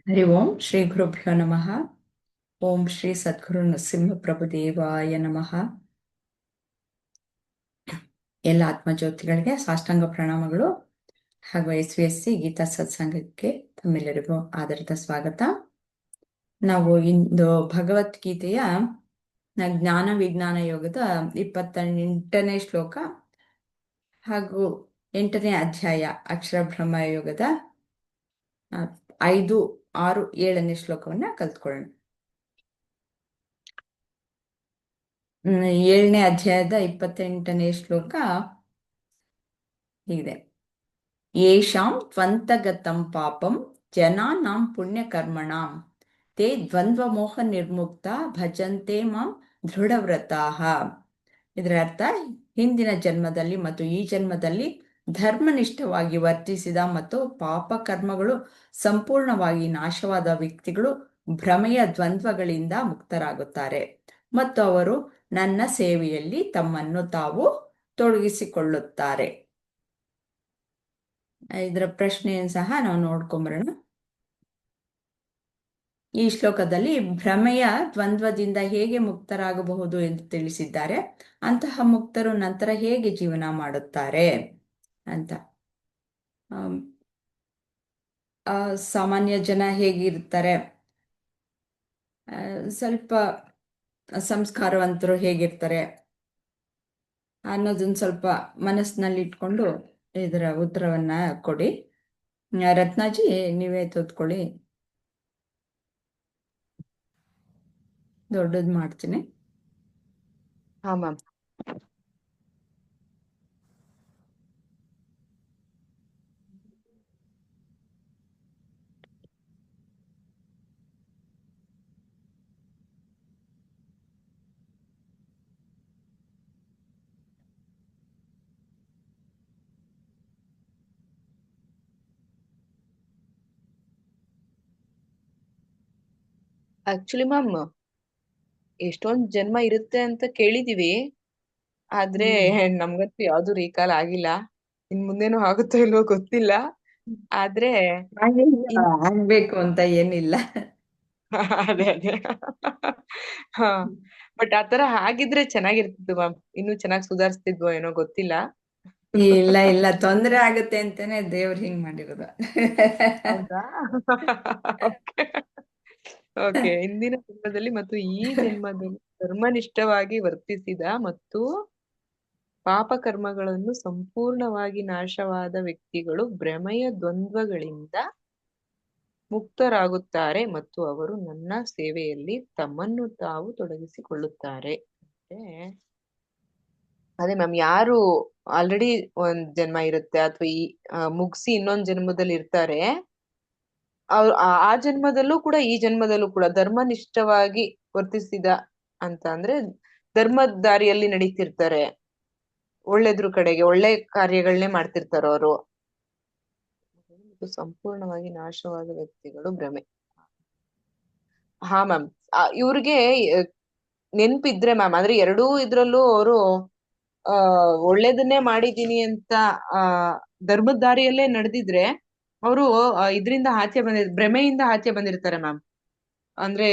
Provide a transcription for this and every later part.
ಹರಿ ಓಂ ಶ್ರೀ ಗುರುಭ್ಯೋ ನಮಃ. ಓಂ ಶ್ರೀ ಸದ್ಗುರು ನರಸಿಂಹ ದೇವಾಯ ನಮಃ. ಎಲ್ಲ ಆತ್ಮಜ್ಯೋತಿಗಳಿಗೆ ಸಾಷ್ಟಾಂಗ ಪ್ರಣಾಮಗಳು ಹಾಗೂ SVSC ಗೀತಾ ಸತ್ಸಂಗಕ್ಕೆ ತಮ್ಮೆಲ್ಲರಿಗೂ ಆದರದ ಸ್ವಾಗತ. ನಾವು ಇಂದು ಭಗವದ್ಗೀತೆಯ ಜ್ಞಾನ ವಿಜ್ಞಾನ ಯೋಗದ 28ನೇ ಶ್ಲೋಕ ಹಾಗೂ 8ನೇ ಅಧ್ಯಾಯ ಅಕ್ಷರ ಬ್ರಹ್ಮ ಯೋಗದ 5, 6, 7ನೇ ಶ್ಲೋಕವನ್ನ ಕಲ್ತ್ಕೊಳ್ಳೋಣ. 7ನೇ ಅಧ್ಯಾಯದ 28ನೇ ಶ್ಲೋಕ ಹೀಗಿದೆ. ಯೇಷಾಂ ತ್ವಂತಗತಂ ಪಾಪಂ ಜನಾನಾಂ ಪುಣ್ಯಕರ್ಮಣಾಂ ತೇ ದ್ವಂದ್ವಮೋಹ ನಿರ್ಮುಕ್ತ ಭಜಂತೆ ಮಾಂ ದೃಢವ್ರತಾಃ. ಇದರ ಅರ್ಥ, ಹಿಂದಿನ ಜನ್ಮದಲ್ಲಿ ಮತ್ತು ಈ ಜನ್ಮದಲ್ಲಿ ಧರ್ಮನಿಷ್ಠವಾಗಿ ವರ್ತಿಸಿದ ಮತ್ತು ಪಾಪ ಕರ್ಮಗಳು ಸಂಪೂರ್ಣವಾಗಿ ನಾಶವಾದ ವ್ಯಕ್ತಿಗಳು ಭ್ರಮೆಯ ದ್ವಂದ್ವಗಳಿಂದ ಮುಕ್ತರಾಗುತ್ತಾರೆ ಮತ್ತು ಅವರು ನನ್ನ ಸೇವೆಯಲ್ಲಿ ತಮ್ಮನ್ನು ತಾವು ತೊಡಗಿಸಿಕೊಳ್ಳುತ್ತಾರೆ. ಇದರ ಪ್ರಶ್ನೆಯನ್ನು ಸಹ ನಾವು ನೋಡ್ಕೊಂಬರೋಣ. ಈ ಶ್ಲೋಕದಲ್ಲಿ ಭ್ರಮೆಯ ದ್ವಂದ್ವದಿಂದ ಹೇಗೆ ಮುಕ್ತರಾಗಬಹುದು ಎಂದು ತಿಳಿಸಿದ್ದಾರೆ. ಅಂತಹ ಮುಕ್ತರು ನಂತರ ಹೇಗೆ ಜೀವನ ಮಾಡುತ್ತಾರೆ ಅಂತ. ಸಾಮಾನ್ಯ ಜನ ಹೇಗಿರ್ತಾರೆ, ಸ್ವಲ್ಪ ಸಂಸ್ಕಾರವಂತರು ಹೇಗಿರ್ತಾರೆ ಅನ್ನೋದನ್ನ ಸ್ವಲ್ಪ ಮನಸ್ಸಿನಲ್ಲಿ ಇಟ್ಕೊಂಡು ಇದರ ಉತ್ತರವನ್ನ ಕೊಡಿ. ರತ್ನಾಜಿ, ನೀವೇ ತೋದ್ಕೊಳ್ಳಿ. ದೊಡ್ಡದು ಮಾಡ್ತೀನಿ. ಹಾ ಮ್ಯಾಮ್. ಆಕ್ಚುಲಿ ಮ್ಯಾಮ್, ಎಷ್ಟೊಂದ್ ಜನ್ಮ ಇರುತ್ತೆ ಅಂತ ಕೇಳಿದೀವಿ, ಆದ್ರೆ ನಮ್ಗಂತೂ ಯಾವ್ದು ರೀಕಾಲ್ ಆಗಿಲ್ಲ. ಇನ್ ಮುಂದೇನು ಆಗುತ್ತೋ ಇಲ್ವೋ ಗೊತ್ತಿಲ್ಲ. ಆದ್ರೆ ಆಗ್ಬೇಕು ಅಂತ ಏನಿಲ್ಲ. ಅದೇ ಹಾ, ಬಟ್ ಆತರ ಆಗಿದ್ರೆ ಚೆನ್ನಾಗಿರ್ತಿತ್ತು ಮ್ಯಾಮ್. ಇನ್ನು ಚೆನ್ನಾಗಿ ಸುಧಾರಿಸ್ತಿದ್ವೋ ಏನೋ ಗೊತ್ತಿಲ್ಲ. ಇಲ್ಲ ಇಲ್ಲ, ತೊಂದ್ರೆ ಆಗುತ್ತೆ ಅಂತಾನೆ ದೇವ್ರು ಹಿಂಗ್ ಮಾಡಿರೋದು. ಹೌದಾ? ಓಕೆ. ಹಿಂದಿನ ಜನ್ಮದಲ್ಲಿ ಮತ್ತು ಈ ಜನ್ಮದಲ್ಲಿ ಧರ್ಮನಿಷ್ಠವಾಗಿ ವರ್ತಿಸಿದ ಮತ್ತು ಪಾಪ ಕರ್ಮಗಳನ್ನು ಸಂಪೂರ್ಣವಾಗಿ ನಾಶವಾದ ವ್ಯಕ್ತಿಗಳು ಭ್ರಮೆಯ ದ್ವಂದ್ವಗಳಿಂದ ಮುಕ್ತರಾಗುತ್ತಾರೆ ಮತ್ತು ಅವರು ನನ್ನ ಸೇವೆಯಲ್ಲಿ ತಮ್ಮನ್ನು ತಾವು ತೊಡಗಿಸಿಕೊಳ್ಳುತ್ತಾರೆ. ಅದೇ ಮ್ಯಾಮ್, ಯಾರು ಆಲ್ರೆಡಿ ಒಂದ್ ಜನ್ಮ ಇರುತ್ತೆ ಅಥವಾ ಈ ಮುಗಿಸಿ ಇನ್ನೊಂದ್ ಜನ್ಮದಲ್ಲಿ ಇರ್ತಾರೆ, ಅವ್ರು ಆ ಜನ್ಮದಲ್ಲೂ ಕೂಡ ಈ ಜನ್ಮದಲ್ಲೂ ಕೂಡ ಧರ್ಮನಿಷ್ಠವಾಗಿ ವರ್ತಿಸಿದ ಅಂತ ಅಂದ್ರೆ ಧರ್ಮದ ದಾರಿಯಲ್ಲಿ ನಡೀತಿರ್ತಾರೆ, ಒಳ್ಳೆದ್ರ ಕಡೆಗೆ ಒಳ್ಳೆ ಕಾರ್ಯಗಳನ್ನೇ ಮಾಡ್ತಿರ್ತಾರ ಅವರು. ಸಂಪೂರ್ಣವಾಗಿ ನಾಶವಾದ ವ್ಯಕ್ತಿಗಳು ಭ್ರಮೆ. ಹಾ ಮ್ಯಾಮ್, ಇವ್ರಿಗೆ ನೆನ್ಪಿದ್ರೆ ಮ್ಯಾಮ್, ಅಂದ್ರೆ ಎರಡೂ ಇದ್ರಲ್ಲೂ ಅವರು ಒಳ್ಳೇದನ್ನೇ ಮಾಡಿದೀನಿ ಅಂತ ಧರ್ಮದ ದಾರಿಯಲ್ಲೇ ನಡೆದಿದ್ರೆ ಅವರು ಇದರಿಂದ ಆಚೆ ಭ್ರಮೆಯಿಂದ ಆಚೆ ಬಂದಿರ್ತಾರೆ ಮ್ಯಾಮ್. ಅಂದ್ರೆ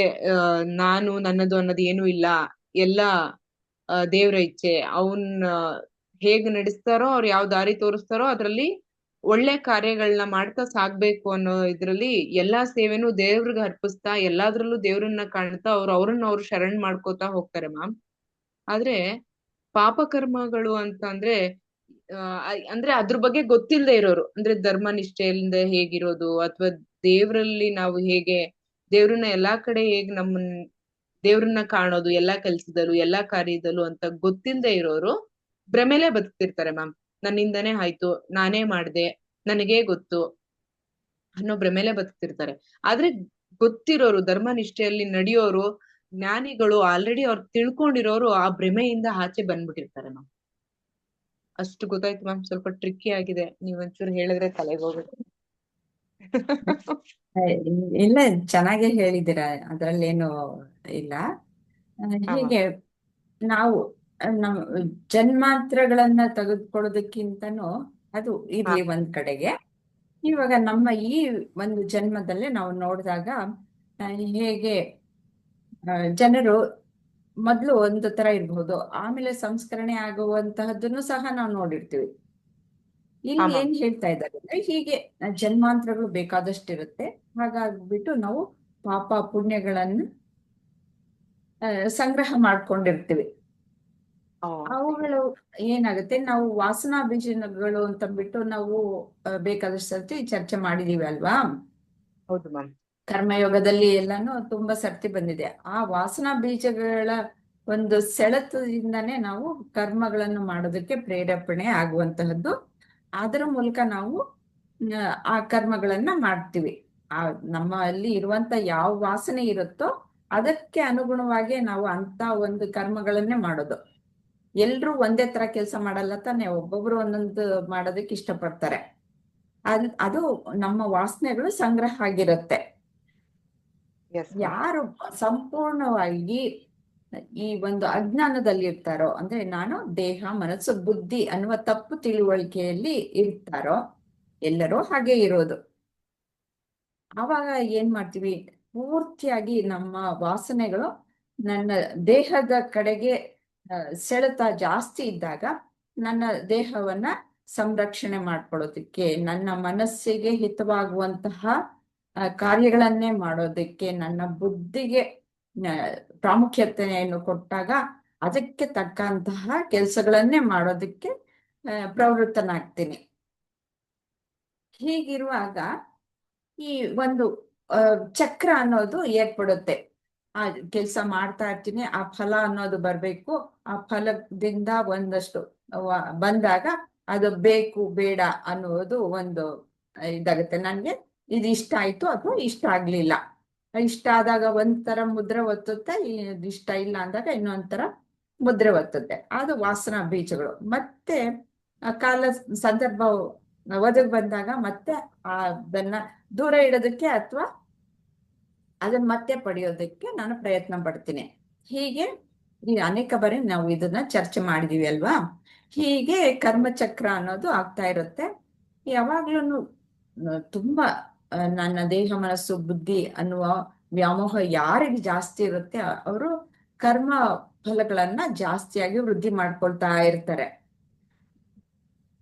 ನಾನು ನನ್ನದು ಅನ್ನೋದು ಏನೂ ಇಲ್ಲ, ಎಲ್ಲ ದೇವ್ರ ಇಚ್ಛೆ. ಅವನ್ ಹೇಗ್ ನಡೆಸ್ತಾರೋ, ಅವ್ರು ಯಾವ ದಾರಿ ತೋರಿಸ್ತಾರೋ ಅದ್ರಲ್ಲಿ ಒಳ್ಳೆ ಕಾರ್ಯಗಳನ್ನ ಮಾಡ್ತಾ ಸಾಗ್ಬೇಕು ಅನ್ನೋ ಇದ್ರಲ್ಲಿ ಎಲ್ಲಾ ಸೇವೆನೂ ದೇವ್ರಿಗೆ ಅರ್ಪಿಸ್ತಾ ಎಲ್ಲಾದ್ರಲ್ಲೂ ದೇವ್ರನ್ನ ಕಾಣ್ತಾ ಅವ್ರನ್ನ ಅವ್ರು ಶರಣ್ ಮಾಡ್ಕೋತಾ ಹೋಗ್ತಾರೆ ಮ್ಯಾಮ್. ಆದ್ರೆ ಪಾಪಕರ್ಮಗಳು ಅಂತ ಅಂದ್ರೆ ಅಂದ್ರೆ ಅದ್ರ ಬಗ್ಗೆ ಗೊತ್ತಿಲ್ಲದೆ ಇರೋರು, ಅಂದ್ರೆ ಧರ್ಮ ನಿಷ್ಠೆಯಿಂದ ಹೇಗಿರೋದು ಅಥವಾ ದೇವ್ರಲ್ಲಿ ನಾವು ಹೇಗೆ ದೇವ್ರನ್ನ ಎಲ್ಲಾ ಕಡೆ ಹೇಗ್ ದೇವ್ರನ್ನ ಕಾಣೋದು, ಎಲ್ಲಾ ಕೆಲ್ಸದಲ್ಲೂ ಎಲ್ಲಾ ಕಾರ್ಯದಲ್ಲೂ ಅಂತ ಗೊತ್ತಿಲ್ಲದೆ ಇರೋರು ಭ್ರಮೆಲೆ ಬದುಕ್ತಿರ್ತಾರೆ ಮ್ಯಾಮ್. ನನ್ನಿಂದನೇ ಆಯ್ತು, ನಾನೇ ಮಾಡ್ದೆ, ನನಗೇ ಗೊತ್ತು ಅನ್ನೋ ಭ್ರಮೆಲೆ ಬದುಕ್ತಿರ್ತಾರೆ. ಆದ್ರೆ ಗೊತ್ತಿರೋರು, ಧರ್ಮ ನಿಷ್ಠೆಯಲ್ಲಿ ನಡೆಯೋರು, ಜ್ಞಾನಿಗಳು, ಆಲ್ರೆಡಿ ಅವ್ರು ತಿಳ್ಕೊಂಡಿರೋರು ಆ ಭ್ರಮೆಯಿಂದ ಆಚೆ ಬಂದ್ಬಿಟ್ಟಿರ್ತಾರೆ ಮ್ಯಾಮ್. ಅಷ್ಟು ಗೊತ್ತಾಯ್ತು ಮ್ಯಾಮ್. ಸ್ವಲ್ಪ ಟ್ರಿಕ್ಕಿ ಆಗಿದೆ, ನೀವ್ ಒಂಚೂರು ಹೇಳಿದ್ರೆ ತಲೆಗೆ ಹೋಗುತ್ತೆ. ಇಲ್ಲ, ಚೆನ್ನಾಗೇ ಹೇಳಿದ್ದೀರಾ, ಅದ್ರಲ್ಲೇನು ಇಲ್ಲ. ಹೀಗೆ ನಾವು ನಮ್ಮ ಜನ್ಮಾಂತರಗಳನ್ನ ತೆಗೆದುಕೊಳ್ಳೋದಕ್ಕಿಂತನೂ ಅದು ಇರ್ಲಿ ಒಂದ್ ಕಡೆಗೆ. ಇವಾಗ ನಮ್ಮ ಈ ಒಂದು ಜನ್ಮದಲ್ಲೇ ನಾವು ನೋಡಿದಾಗ ಹೇಗೆ ಜನರು ಮೊದಲು ಒಂದು ತರ ಇರಬಹುದು, ಆಮೇಲೆ ಸಂಸ್ಕರಣೆ ಆಗುವಂತಹದ್ದನ್ನು ಸಹ ನಾವು ನೋಡಿರ್ತೀವಿ. ಹಾ ಇಲ್ಲಿ ಮ್ಯಾಮ್. ಏನ್ ಹೇಳ್ತಾ ಇದ್ದಾರೆ ಅಂದ್ರೆ, ಹೀಗೆ ಜನ್ಮಾಂತರಗಳು ಬೇಕಾದಷ್ಟಿರುತ್ತೆ. ಹಾಗಾಗ್ಬಿಟ್ಟು ನಾವು ಪಾಪ ಪುಣ್ಯಗಳನ್ನು ಸಂಗ್ರಹ ಮಾಡ್ಕೊಂಡಿರ್ತೀವಿ. ಓಕೆ. ಅವುಗಳು ಏನಾಗುತ್ತೆ, ನಾವು ವಾಸನಾ ಬೀಜಗಳು ಅಂತಂದ್ಬಿಟ್ಟು ನಾವು ಬೇಕಾದಷ್ಟು ಸರ್ತಿ ಚರ್ಚೆ ಮಾಡಿದೀವಿ ಅಲ್ವಾ. ಹೌದು ಮ್ಯಾಮ್. ಕರ್ಮಯೋಗದಲ್ಲಿ ಎಲ್ಲಾನು ತುಂಬಾ ಸರ್ತಿ ಬಂದಿದೆ. ಆ ವಾಸನಾ ಬೀಜಗಳ ಒಂದು ಸೆಳೆತದಿಂದಾನೇ ನಾವು ಕರ್ಮಗಳನ್ನು ಮಾಡೋದಕ್ಕೆ ಪ್ರೇರೇಪಣೆ ಆಗುವಂತಹದ್ದು. ಅದರ ಮೂಲಕ ನಾವು ಆ ಕರ್ಮಗಳನ್ನ ಮಾಡ್ತೀವಿ. ಆ ನಮ್ಮಲ್ಲಿ ಇರುವಂತ ಯಾವ ವಾಸನೆ ಇರುತ್ತೋ ಅದಕ್ಕೆ ಅನುಗುಣವಾಗಿ ನಾವು ಅಂತ ಒಂದು ಕರ್ಮಗಳನ್ನೇ ಮಾಡೋದು. ಎಲ್ರೂ ಒಂದೇ ತರ ಕೆಲಸ ಮಾಡಲ್ಲ ತಾನೆ, ಒಬ್ಬೊಬ್ರು ಒಂದೊಂದು ಮಾಡೋದಕ್ಕೆ ಇಷ್ಟಪಡ್ತಾರೆ. ಅದು ನಮ್ಮ ವಾಸನೆಗಳು ಸಂಗ್ರಹ ಆಗಿರುತ್ತೆ. Yes ma'am. ಯಾರು ಸಂಪೂರ್ಣವಾಗಿ ಈ ಒಂದು ಅಜ್ಞಾನದಲ್ಲಿ ಇರ್ತಾರೋ, ಅಂದ್ರೆ ನಾನು ದೇಹ ಮನಸ್ಸು ಬುದ್ಧಿ ಅನ್ನುವ ತಪ್ಪು ತಿಳುವಳಿಕೆಯಲ್ಲಿ ಇರ್ತಾರೋ, ಎಲ್ಲರೂ ಹಾಗೆ ಇರೋದು. ಆವಾಗ ಏನ್ ಮಾಡ್ತೀವಿ, ಪೂರ್ತಿಯಾಗಿ ನಮ್ಮ ವಾಸನೆಗಳು ನನ್ನ ದೇಹದ ಕಡೆಗೆ ಸೆಳೆತ ಜಾಸ್ತಿ ಇದ್ದಾಗ, ನನ್ನ ದೇಹವನ್ನ ಸಂರಕ್ಷಣೆ ಮಾಡ್ಕೊಳ್ಳೋದಿಕ್ಕೆ, ನನ್ನ ಮನಸ್ಸಿಗೆ ಹಿತವಾಗುವಂತಹ ಕಾರ್ಯಗಳನ್ನೇ ಮಾಡೋದಕ್ಕೆ, ನನ್ನ ಬುದ್ಧಿಗೆ ಪ್ರಾಮುಖ್ಯತೆಯನ್ನು ಕೊಟ್ಟಾಗ ಅದಕ್ಕೆ ತಕ್ಕಂತಹ ಕೆಲಸಗಳನ್ನೇ ಮಾಡೋದಕ್ಕೆ ಪ್ರವೃತ್ತನಾಗ್ತೀನಿ. ಹೀಗಿರುವಾಗ ಈ ಒಂದು ಚಕ್ರ ಅನ್ನೋದು ಏರ್ಪಡುತ್ತೆ. ಆ ಕೆಲಸ ಮಾಡ್ತಾ ಇರ್ತೀನಿ, ಆ ಫಲ ಅನ್ನೋದು ಬರ್ಬೇಕು. ಆ ಫಲದಿಂದ ಒಂದಷ್ಟು ಬಂದಾಗ ಅದು ಬೇಕು ಬೇಡ ಅನ್ನೋದು ಒಂದು ಇದಾಗುತ್ತೆ. ನನ್ಗೆ ಇದು ಇಷ್ಟ ಆಯ್ತು ಅಥವಾ ಇಷ್ಟ ಆಗ್ಲಿಲ್ಲ. ಇಷ್ಟ ಆದಾಗ ಒಂಥರ ಮುದ್ರೆ ಒತ್ತುತ್ತೆ, ಇಷ್ಟ ಇಲ್ಲ ಅಂದಾಗ ಇನ್ನೊಂಥರ ಮುದ್ರೆ ಒತ್ತುತ್ತೆ. ಅದು ವಾಸನಾ ಬೀಜಗಳು. ಮತ್ತೆ ಕಾಲ ಸಂದರ್ಭ ಒದಗಿ ಬಂದಾಗ ಮತ್ತೆ ಅದನ್ನ ದೂರ ಇಡೋದಕ್ಕೆ ಅಥವಾ ಅದನ್ನ ಮತ್ತೆ ಪಡೆಯೋದಕ್ಕೆ ನಾನು ಪ್ರಯತ್ನ ಪಡ್ತೀನಿ. ಹೀಗೆ ಈ ಅನೇಕ ಬಾರಿ ನಾವು ಇದನ್ನ ಚರ್ಚೆ ಮಾಡಿದೀವಿ ಅಲ್ವಾ. ಹೀಗೆ ಕರ್ಮಚಕ್ರ ಅನ್ನೋದು ಆಗ್ತಾ ಇರುತ್ತೆ. ಯಾವಾಗ್ಲೂ ತುಂಬಾ ನನ್ನ ದೇಹ ಮನಸ್ಸು ಬುದ್ಧಿ ಅನ್ನುವ ವ್ಯಾಮೋಹ ಯಾರಿಗೆ ಜಾಸ್ತಿ ಇರುತ್ತೆ ಅವರು ಕರ್ಮ ಫಲಗಳನ್ನ ಜಾಸ್ತಿಯಾಗಿ ವೃದ್ಧಿ ಮಾಡ್ಕೊಳ್ತಾ ಇರ್ತಾರೆ.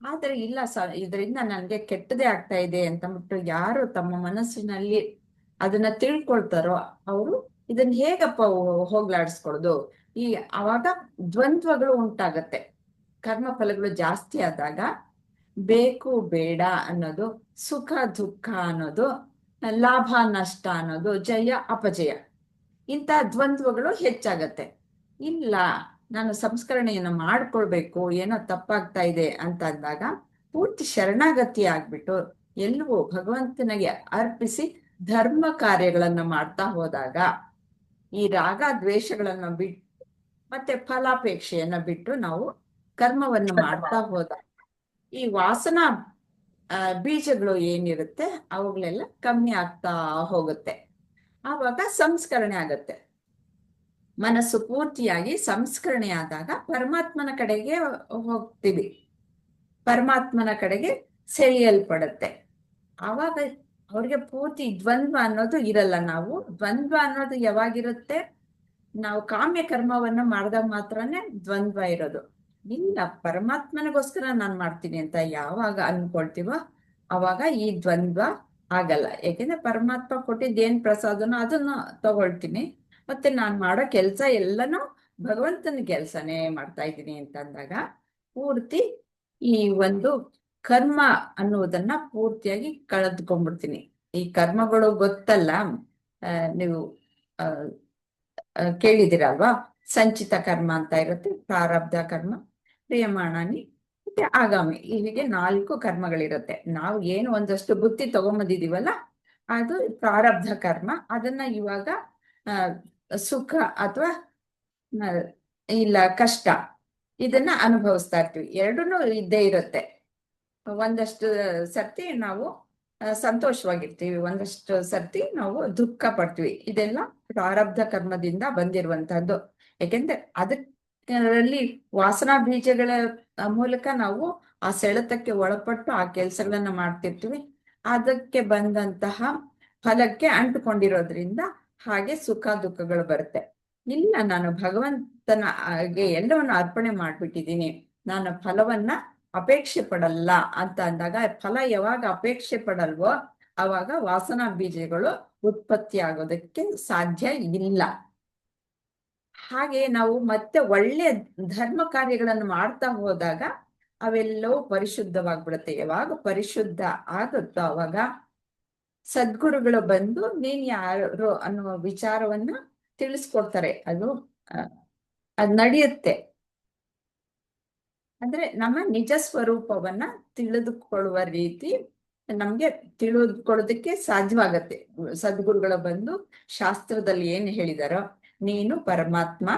ಆದ್ರೆ ಇಲ್ಲ, ಇದರಿಂದ ನನ್ಗೆ ಕೆಟ್ಟದೇ ಆಗ್ತಾ ಇದೆ ಅಂತಂದ್ಬಿಟ್ಟು ಯಾರು ತಮ್ಮ ಮನಸ್ಸಿನಲ್ಲಿ ಅದನ್ನ ತಿಳ್ಕೊಳ್ತಾರೋ ಅವರು ಇದನ್ನ ಹೇಗಪ್ಪ ಹೋಗ್ಲಾಡಿಸ್ಕೊಳೋದು. ಅವಾಗ ದ್ವಂದ್ವಗಳು ಉಂಟಾಗತ್ತೆ. ಕರ್ಮ ಫಲಗಳು ಜಾಸ್ತಿ ಆದಾಗ ಬೇಕು ಬೇಡ ಅನ್ನೋದು, ಸುಖ ದುಃಖ ಅನ್ನೋದು, ಲಾಭ ನಷ್ಟ ಅನ್ನೋದು, ಜಯ ಅಪಜಯ, ಇಂಥ ದ್ವಂದ್ವಗಳು ಹೆಚ್ಚಾಗತ್ತೆ. ಇಲ್ಲ, ನಾನು ಸಂಸ್ಕರಣೆಯನ್ನು ಮಾಡ್ಕೊಳ್ಬೇಕು, ಏನೋ ತಪ್ಪಾಗ್ತಾ ಇದೆ ಅಂತ ಅಂದಾಗ ಪೂರ್ತಿ ಶರಣಾಗತಿ ಆಗ್ಬಿಟ್ಟು ಎಲ್ಲವೂ ಭಗವಂತನಿಗೆ ಅರ್ಪಿಸಿ ಧರ್ಮ ಕಾರ್ಯಗಳನ್ನ ಮಾಡ್ತಾ ಹೋದಾಗ, ಈ ರಾಗ ದ್ವೇಷಗಳನ್ನ ಬಿಟ್ಟು ಮತ್ತೆ ಫಲಾಪೇಕ್ಷೆಯನ್ನ ಬಿಟ್ಟು ನಾವು ಕರ್ಮವನ್ನು ಮಾಡ್ತಾ ಹೋದಾಗ ಈ ವಾಸನಾ ಬೀಜಗಳು ಏನಿರುತ್ತೆ ಅವುಗಳೆಲ್ಲ ಕಮ್ಮಿ ಆಗ್ತಾ ಹೋಗುತ್ತೆ. ಆವಾಗ ಸಂಸ್ಕರಣೆ ಆಗತ್ತೆ. ಮನಸ್ಸು ಪೂರ್ತಿಯಾಗಿ ಸಂಸ್ಕರಣೆ ಆದಾಗ ಪರಮಾತ್ಮನ ಕಡೆಗೆ ಹೋಗ್ತೀವಿ, ಪರಮಾತ್ಮನ ಕಡೆಗೆ ಸೆಳೆಯಲ್ಪಡುತ್ತೆ. ಆವಾಗ ಅವ್ರಿಗೆ ಪೂರ್ತಿ ದ್ವಂದ್ವ ಅನ್ನೋದು ಇರಲ್ಲ. ನಾವು ದ್ವಂದ್ವ ಅನ್ನೋದು ಯಾವಾಗಿರುತ್ತೆ, ನಾವು ಕಾಮ್ಯ ಕರ್ಮವನ್ನ ಮಾಡಿದಾಗ ಮಾತ್ರನೇ ದ್ವಂದ್ವ ಇರೋದು. ಇಲ್ಲ, ಪರಮಾತ್ಮನಿಗೋಸ್ಕರ ನಾನು ಮಾಡ್ತೀನಿ ಅಂತ ಯಾವಾಗ ಅನ್ಕೊಳ್ತೀವೋ ಅವಾಗ ಈ ದ್ವಂದ್ವ ಆಗಲ್ಲ. ಯಾಕೆಂದ್ರೆ ಪರಮಾತ್ಮ ಕೊಟ್ಟಿದ್ದೇನ್ ಪ್ರಸಾದನೋ ಅದನ್ನ ತಗೊಳ್ತೀನಿ, ಮತ್ತೆ ನಾನ್ ಮಾಡೋ ಕೆಲ್ಸ ಎಲ್ಲನೂ ಭಗವಂತನ ಕೆಲ್ಸನೇ ಮಾಡ್ತಾ ಇದ್ದೀನಿ ಅಂತ ಅಂದಾಗ ಪೂರ್ತಿ ಈ ಒಂದು ಕರ್ಮ ಅನ್ನುವುದನ್ನ ಪೂರ್ತಿಯಾಗಿ ಕಳೆದುಕೊಂಡ್ಬಿಡ್ತೀನಿ. ಈ ಕರ್ಮಗಳು ಗೊತ್ತಲ್ಲ, ನೀವು ಕೇಳಿದಿರಲ್ವಾ, ಸಂಚಿತ ಕರ್ಮ ಅಂತ ಇರುತ್ತೆ, ಪ್ರಾರಬ್ಧ ಕರ್ಮ, ಕ್ರಿಯಮಾಣಾನಿ ಮತ್ತೆ ಆಗಾಮಿ, ಹೀಗೆ 4 ಕರ್ಮಗಳಿರುತ್ತೆ. ನಾವು ಏನು ಒಂದಷ್ಟು ಬುತ್ತಿ ತಗೊಂಬಂದಿದೀವಲ್ಲ ಅದು ಪ್ರಾರಬ್ಧ ಕರ್ಮ. ಅದನ್ನ ಇವಾಗ ಸುಖ ಅಥವಾ ಇಲ್ಲ ಕಷ್ಟ ಇದನ್ನ ಅನುಭವಿಸ್ತಾ ಇರ್ತೀವಿ. ಎರಡೂನು ಇದ್ದೇ ಇರುತ್ತೆ. ಒಂದಷ್ಟು ಸರ್ತಿ ನಾವು ಸಂತೋಷವಾಗಿರ್ತೀವಿ, ಒಂದಷ್ಟು ಸರ್ತಿ ನಾವು ದುಃಖ ಪಡ್ತೀವಿ. ಇದೆಲ್ಲ ಪ್ರಾರಬ್ಧ ಕರ್ಮದಿಂದ ಬಂದಿರುವಂತಹದ್ದು. ಯಾಕೆಂದ್ರೆ ಅದರಲ್ಲಿ ವಾಸನಾ ಬೀಜಗಳ ಮೂಲಕ ನಾವು ಆ ಸೆಳೆತಕ್ಕೆ ಒಳಪಟ್ಟು ಆ ಕೆಲಸಗಳನ್ನ ಮಾಡ್ತಿರ್ತೀವಿ. ಅದಕ್ಕೆ ಬಂದಂತಹ ಫಲಕ್ಕೆ ಅಂಟುಕೊಂಡಿರೋದ್ರಿಂದ ಹಾಗೆ ಸುಖ ದುಃಖಗಳು ಬರುತ್ತೆ. ಇಲ್ಲ, ನಾನು ಭಗವಂತನ ಹಾಗೆ ಎಲ್ಲವನ್ನು ಅರ್ಪಣೆ ಮಾಡ್ಬಿಟ್ಟಿದ್ದೀನಿ, ನಾನು ಫಲವನ್ನ ಅಪೇಕ್ಷೆ ಪಡಲ್ಲ ಅಂತ ಅಂದಾಗ, ಫಲ ಯಾವಾಗ ಅಪೇಕ್ಷೆ ಪಡಲ್ವೋ ಆವಾಗ ವಾಸನಾ ಬೀಜಗಳು ಉತ್ಪತ್ತಿ ಆಗೋದಕ್ಕೆ ಸಾಧ್ಯ ಇಲ್ಲ. ಹಾಗೆ ನಾವು ಮತ್ತೆ ಒಳ್ಳೆ ಧರ್ಮ ಕಾರ್ಯಗಳನ್ನು ಮಾಡ್ತಾ ಹೋದಾಗ ಅವೆಲ್ಲವೂ ಪರಿಶುದ್ಧವಾಗ್ಬಿಡುತ್ತೆ. ಯಾವಾಗ ಪರಿಶುದ್ಧ ಆಗುತ್ತೋ ಅವಾಗ ಸದ್ಗುರುಗಳು ಬಂದು ನೀನ್ ಯಾರು ಅನ್ನುವ ವಿಚಾರವನ್ನ ತಿಳಿಸ್ಕೊಡ್ತಾರೆ. ಅದ್ ನಡೆಯುತ್ತೆ. ಅಂದ್ರೆ ನಮ್ಮ ನಿಜ ಸ್ವರೂಪವನ್ನ ತಿಳಿದುಕೊಳ್ಳುವ ರೀತಿ ನಮ್ಗೆ ತಿಳಿದುಕೊಳ್ಳೋದಕ್ಕೆ ಸಾಧ್ಯವಾಗತ್ತೆ. ಸದ್ಗುರುಗಳು ಬಂದು ಶಾಸ್ತ್ರದಲ್ಲಿ ಏನ್ ಹೇಳಿದಾರೋ, ನೀನು ಪರಮಾತ್ಮ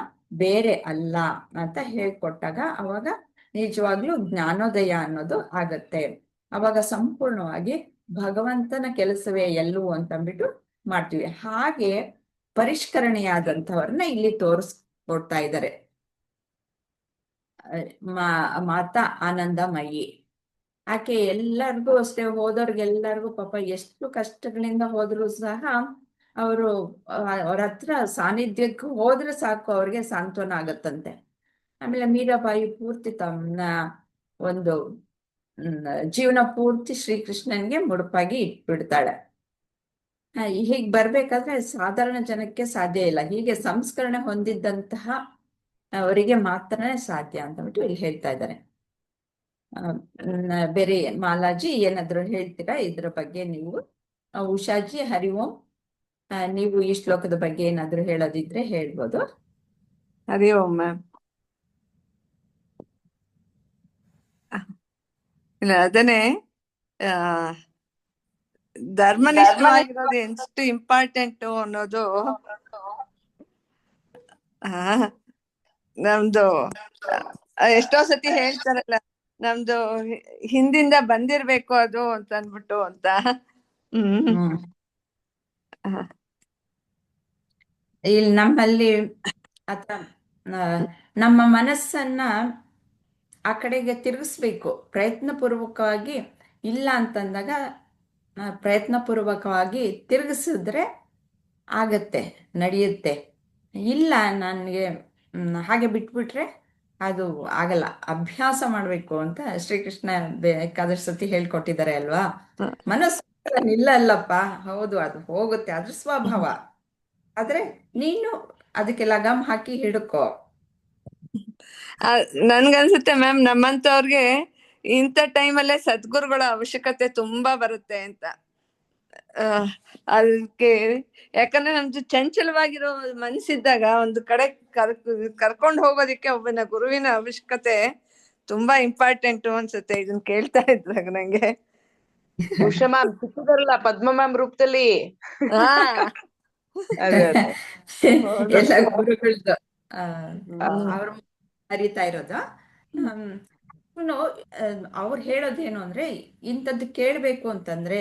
ಬೇರೆ ಅಲ್ಲ ಅಂತ ಹೇಳ್ಕೊಟ್ಟಾಗ ಅವಾಗ ನಿಜವಾಗ್ಲೂ ಜ್ಞಾನೋದಯ ಅನ್ನೋದು ಆಗತ್ತೆ. ಅವಾಗ ಸಂಪೂರ್ಣವಾಗಿ ಭಗವಂತನ ಕೆಲಸವೇ ಎಲ್ಲವೂ ಅಂತಂದ್ಬಿಟ್ಟು ಮಾಡ್ತೀವಿ. ಹಾಗೆ ಪರಿಷ್ಕರಣೆಯಾದಂಥವ್ರನ್ನ ಇಲ್ಲಿ ತೋರಿಸ್ಕೊಡ್ತಾ ಇದ್ದಾರೆ. ಮಾತಾ ಆನಂದಮಯಿ, ಆಕೆ ಎಲ್ಲರಿಗೂ ಅಷ್ಟೇ, ಹೋದವ್ರಿಗೆಲ್ಲರಿಗೂ ಪಾಪ ಎಷ್ಟು ಕಷ್ಟಗಳಿಂದ ಹೋದ್ರು ಸಹ ಅವರು ಅವ್ರ ಹತ್ರ ಸಾನ್ನಿಧ್ಯಕ್ಕೆ ಹೋದ್ರೆ ಸಾಕು, ಅವ್ರಿಗೆ ಸಾಂತ್ವನ ಆಗತ್ತಂತೆ. ಆಮೇಲೆ ಮೀರಾಬಾಯಿ ಪೂರ್ತಿ ತಮ್ಮ ಒಂದು ಜೀವನ ಪೂರ್ತಿ ಶ್ರೀಕೃಷ್ಣನ್ಗೆ ಮುಡುಪಾಗಿ ಇಟ್ಬಿಡ್ತಾಳೆ. ಹೀಗೆ ಬರ್ಬೇಕಾದ್ರೆ ಸಾಧಾರಣ ಜನಕ್ಕೆ ಸಾಧ್ಯ ಇಲ್ಲ. ಹೀಗೆ ಸಂಸ್ಕರಣೆ ಹೊಂದಿದ್ದಂತಹ ಅವರಿಗೆ ಮಾತ್ರನೇ ಸಾಧ್ಯ ಅಂತ ಬಿಟ್ಟು ಇಲ್ಲಿ ಹೇಳ್ತಾ ಇದ್ದಾರೆ. ಬೇರೆ ಮಾಲಾಜಿ ಏನಾದ್ರು ಹೇಳ್ತೀರಾ ಇದ್ರ ಬಗ್ಗೆ ನೀವು? ಉಷಾಜಿ, ಹರಿ ಓಂ, ನೀವು ಈ ಶ್ಲೋಕದ ಬಗ್ಗೆ ಏನಾದ್ರು ಹೇಳೋದಿದ್ರೆ ಹೇಳ್ಬೋದು. ಹರಿ ಓಂ ಮ್ಯಾಮ್. ಇಲ್ಲ, ಅದನ್ನೇ ಧರ್ಮನಿಷ್ಠವಾಗಿರೋದು ಎಷ್ಟು ಇಂಪಾರ್ಟೆಂಟು ಅನ್ನೋದು ನಮ್ದು ಎಷ್ಟೋ ಸತಿ ಹೇಳ್ತಾರಲ್ಲ, ನಮ್ದು ಹಿಂದಿಂದ ಬಂದಿರ್ಬೇಕು ಅದು ಅಂತ ಅನ್ಬಿಟ್ಟು ಅಂತ. ಇಲ್ಲಿ ನಮ್ಮಲ್ಲಿ ನಮ್ಮ ಮನಸ್ಸನ್ನ ಆ ಕಡೆಗೆ ತಿರುಗಿಸ್ಬೇಕು ಪ್ರಯತ್ನ ಪೂರ್ವಕವಾಗಿ. ಇಲ್ಲ ಅಂತಂದಾಗ ಪ್ರಯತ್ನ ಪೂರ್ವಕವಾಗಿ ತಿರುಗಿಸಿದ್ರೆ ಆಗತ್ತೆ, ನಡೆಯುತ್ತೆ. ಇಲ್ಲ ನನಗೆ ಹಾಗೆ ಬಿಟ್ಬಿಟ್ರೆ ಅದು ಆಗಲ್ಲ. ಅಭ್ಯಾಸ ಮಾಡ್ಬೇಕು ಅಂತ ಶ್ರೀಕೃಷ್ಣ ಬೇಕಾದಷ್ಟು ಸತಿ ಹೇಳ್ಕೊಟ್ಟಿದ್ದಾರೆ ಅಲ್ವಾ. ಮನಸ್ಸು ನಿಲ್ಲಲ್ಲಪ್ಪ, ಹೌದು ಅದು ಹೋಗುತ್ತೆ, ಅದ್ರ ಸ್ವಭಾವ. ಆದ್ರೆ ನೀನು ಅದಕ್ಕೆ ಲಗಾಮ್ ಹಾಕಿ ಹಿಡ್ಕೋ. ನನ್ಗನ್ಸುತ್ತೆ ಮ್ಯಾಮ್, ನಮ್ಮಂತವ್ರಿಗೆ ಇಂಥ ಟೈಮಲ್ಲೇ ಸದ್ಗುರುಗಳ ಅವಶ್ಯಕತೆ ತುಂಬಾ ಬರುತ್ತೆ ಅಂತ. ಅದಕ್ಕೆ ಯಾಕಂದ್ರೆ ನಮ್ದು ಚಂಚಲವಾಗಿರೋ ಮನಸ್ಸಿದ್ದಾಗ ಒಂದು ಕಡೆ ಕರ್ಕೊಂಡು ಹೋಗೋದಿಕ್ಕೆ ಒಬ್ಬನ ಗುರುವಿನ ಅವಶ್ಯಕತೆ ತುಂಬಾ ಇಂಪಾರ್ಟೆಂಟು ಅನ್ಸುತ್ತೆ. ಇದನ್ನ ಕೇಳ್ತಾ ಇದ್ದಾಗ ನಂಗೆ ಉಷಾ ಮ್ಯಾಮ್ ಸಿಕ್ಕಿದಾರಲ್ಲ ಪದ್ಮ ಮ್ಯಾಮ್ ರೂಪದಲ್ಲಿ. ಎಲ್ಲ ಗುರುಗಳದ್ದು ಅವ್ರ ಅರಿತಾ ಇರೋದು. ಅವ್ರು ಹೇಳೋದೇನು ಅಂದ್ರೆ, ಇಂಥದ್ದು ಕೇಳ್ಬೇಕು ಅಂತಂದ್ರೆ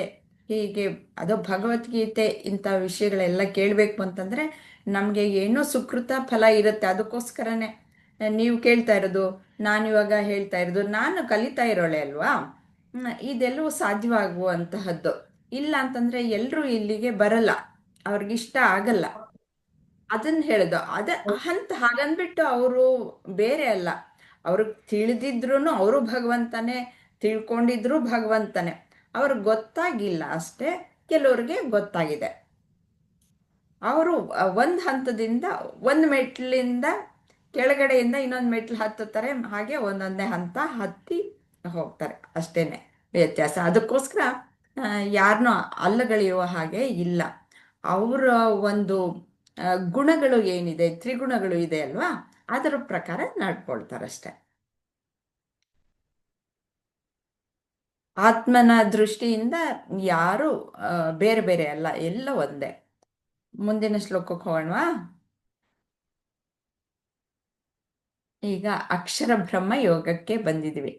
ಹೀಗೆ ಅದು ಭಗವದ್ಗೀತೆ ಇಂಥ ವಿಷಯಗಳೆಲ್ಲ ಕೇಳ್ಬೇಕು ಅಂತಂದ್ರೆ ನಮ್ಗೆ ಏನೋ ಸುಕೃತ ಫಲ ಇರುತ್ತೆ. ಅದಕ್ಕೋಸ್ಕರನೇ ನೀವು ಕೇಳ್ತಾ ಇರೋದು, ನಾನಿವಾಗ ಹೇಳ್ತಾ ಇರೋದು, ನಾನು ಕಲಿತಾ ಇರೋಳೆ ಅಲ್ವಾ. ಇದೆಲ್ಲವೂ ಸಾಧ್ಯವಾಗುವಂತಹದ್ದು. ಇಲ್ಲ ಅಂತಂದ್ರೆ ಎಲ್ರೂ ಇಲ್ಲಿಗೆ ಬರಲ್ಲ, ಅವ್ರಿಗಿಷ್ಟ ಆಗಲ್ಲ. ಅದನ್ನ ಹೇಳುದು ಹಾಗಂದ್ಬಿಟ್ಟು ಅವರು ಬೇರೆ ಅಲ್ಲ. ಅವ್ರಿಗೆ ತಿಳಿದಿದ್ರು ಅವರು ಭಗವಂತನೇ, ತಿಳ್ಕೊಂಡಿದ್ರು ಭಗವಂತನೇ. ಅವ್ರಿಗೆ ಗೊತ್ತಾಗಿಲ್ಲ ಅಷ್ಟೇ, ಕೆಲವ್ರಿಗೆ ಗೊತ್ತಾಗಿದೆ. ಅವರು ಒಂದು ಹಂತದಿಂದ ಒಂದು ಮೆಟ್ಲಿಂದ ಕೆಳಗಡೆಯಿಂದ ಇನ್ನೊಂದು ಮೆಟ್ಲು ಹತ್ತುತ್ತಾರೆ, ಹಾಗೆ ಒಂದೊಂದೇ ಹಂತ ಹತ್ತಿ ಹೋಗ್ತಾರೆ, ಅಷ್ಟೇನೆ ವ್ಯತ್ಯಾಸ. ಅದಕ್ಕೋಸ್ಕರ ಯಾರನ್ನೂ ಅಲ್ಲಗಳೆಯುವ ಹಾಗೆ ಇಲ್ಲ. ಅವರ ಒಂದು ಗುಣಗಳು ಏನಿದೆ, ತ್ರಿಗುಣಗಳು ಇದೆ ಅಲ್ವಾ, ಅದರ ಪ್ರಕಾರ ನಡ್ಕೊಳ್ತಾರಷ್ಟೆ. ಆತ್ಮನ ದೃಷ್ಟಿಯಿಂದ ಯಾರು ಬೇರೆ ಬೇರೆ ಅಲ್ಲ, ಎಲ್ಲ ಒಂದೇ. ಮುಂದಿನ ಶ್ಲೋಕಕ್ಕೆ ಹೋಗೋಣವಾ? ಈಗ ಅಕ್ಷರ ಬ್ರಹ್ಮ ಯೋಗಕ್ಕೆ ಬಂದಿದ್ವಿ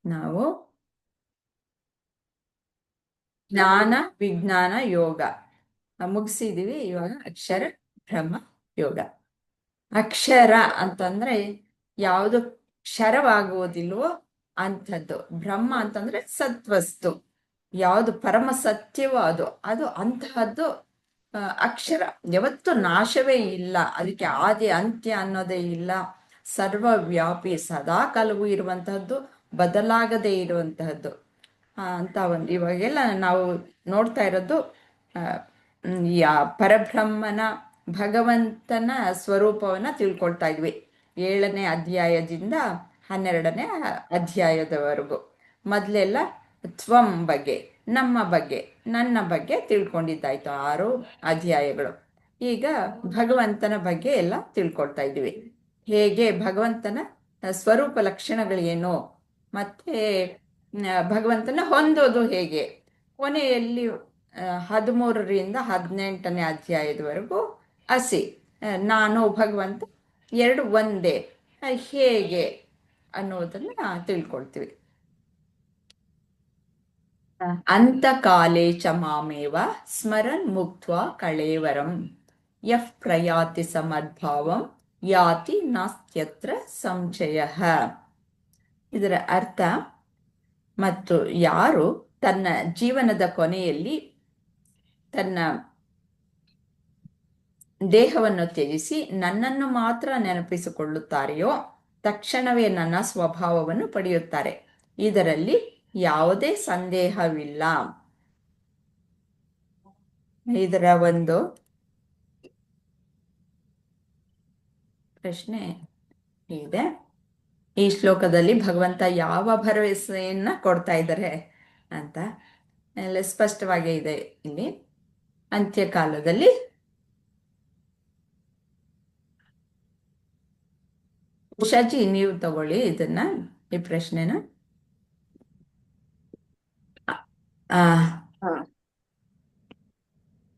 ನಾವು. ಜ್ಞಾನ ವಿಜ್ಞಾನ ಯೋಗ ಮುಗಿಸಿದೀವಿ. ಇವಾಗ ಅಕ್ಷರ ಬ್ರಹ್ಮ ಯೋಗ. ಅಕ್ಷರ ಅಂತಂದ್ರೆ ಯಾವುದು ಕ್ಷರವಾಗುವುದಿಲ್ವೋ ಅಂಥದ್ದು. ಬ್ರಹ್ಮ ಅಂತಂದ್ರೆ ಸತ್ವಸ್ತು. ಯಾವುದು ಪರಮ ಸತ್ಯವೋ ಅದು ಅದು ಅಂತಹದ್ದು ಅಕ್ಷರ ಯಾವತ್ತೂ ನಾಶವೇ ಇಲ್ಲ, ಅದಕ್ಕೆ ಆದಿ ಅಂತ್ಯ ಅನ್ನೋದೇ ಇಲ್ಲ, ಸರ್ವವ್ಯಾಪಿ ಸದಾ ಕಾಲವೂ ಇರುವಂತಹದ್ದು, ಬದಲಾಗದೇ ಇರುವಂತಹದ್ದು ಅಂತ ಒಂದು ಇವಾಗೆಲ್ಲ ನಾವು ನೋಡ್ತಾ ಇರೋದು ಆ, ಪರಬ್ರಹ್ಮನ ಭಗವಂತನ ಸ್ವರೂಪವನ್ನ ತಿಳ್ಕೊಳ್ತಾ ಇದ್ವಿ 7ನೇ ಅಧ್ಯಾಯದಿಂದ 12ನೇ ಅಧ್ಯಾಯದವರೆಗೂ. ಮೊದಲೆಲ್ಲ ತ್ವಂ ಬಗ್ಗೆ, ನಮ್ಮ ಬಗ್ಗೆ, ನನ್ನ ಬಗ್ಗೆ ತಿಳ್ಕೊಂಡಿದ್ದಾಯ್ತು 6 ಅಧ್ಯಾಯಗಳು. ಈಗ ಭಗವಂತನ ಬಗ್ಗೆ ಎಲ್ಲ ತಿಳ್ಕೊಳ್ತಾ ಇದ್ವಿ, ಹೇಗೆ ಭಗವಂತನ ಸ್ವರೂಪ ಲಕ್ಷಣಗಳೇನು, ಮತ್ತೆ ಭಗವಂತನ ಹೊಂದೋದು ಹೇಗೆ. ಕೊನೆಯಲ್ಲಿ 13ರಿಂದ 18ನೇ ಅಧ್ಯಾಯದವರೆಗೂ ಹಸಿ ನಾನು ಭಗವಂತ ಎರಡು ಒಂದೇ ಹೇಗೆ ಅನ್ನೋದನ್ನ ತಿಳ್ಕೊಳ್ತೀವಿ. ಅಂತಕಾಲೇ ಚ ಮಾಮೇವ ಸ್ಮರನ್ ಮುಕ್ತ್ವಾ ಕಳೇವರಂ ಯಃ ಪ್ರಯಾತಿ ಸಮದ್ಭಾವಂ ಯಾತಿ ನಾಸ್ತ್ಯತ್ರ ಸಂಶಯ. ಇದರ ಅರ್ಥ, ಮತ್ತು ಯಾರು ತನ್ನ ಜೀವನದ ಕೊನೆಯಲ್ಲಿ ತನ್ನ ದೇಹವನ್ನು ತ್ಯಜಿಸಿ ನನ್ನನ್ನು ಮಾತ್ರ ನೆನಪಿಸಿಕೊಳ್ಳುತ್ತಾರೆಯೋ ತಕ್ಷಣವೇ ನನ್ನ ಸ್ವಭಾವವನ್ನು ಪಡೆಯುತ್ತಾರೆ, ಇದರಲ್ಲಿ ಯಾವುದೇ ಸಂದೇಹವಿಲ್ಲ. ಇದರ ಒಂದು ಪ್ರಶ್ನೆ ಇದೆ, ಈ ಶ್ಲೋಕದಲ್ಲಿ ಭಗವಂತ ಯಾವ ಭರವಸೆಯನ್ನ ಕೊಡ್ತಾ ಇದ್ದಾರೆ ಅಂತ ಎಲ್ಲ ಸ್ಪಷ್ಟವಾಗೇ ಇದೆ ಇಲ್ಲಿ. ಅಂತ್ಯಕಾಲದಲ್ಲಿ ಉಷಾಜಿ ನೀವು ತಗೊಳ್ಳಿ ಇದನ್ನ, ಈ ಪ್ರಶ್ನೆನ.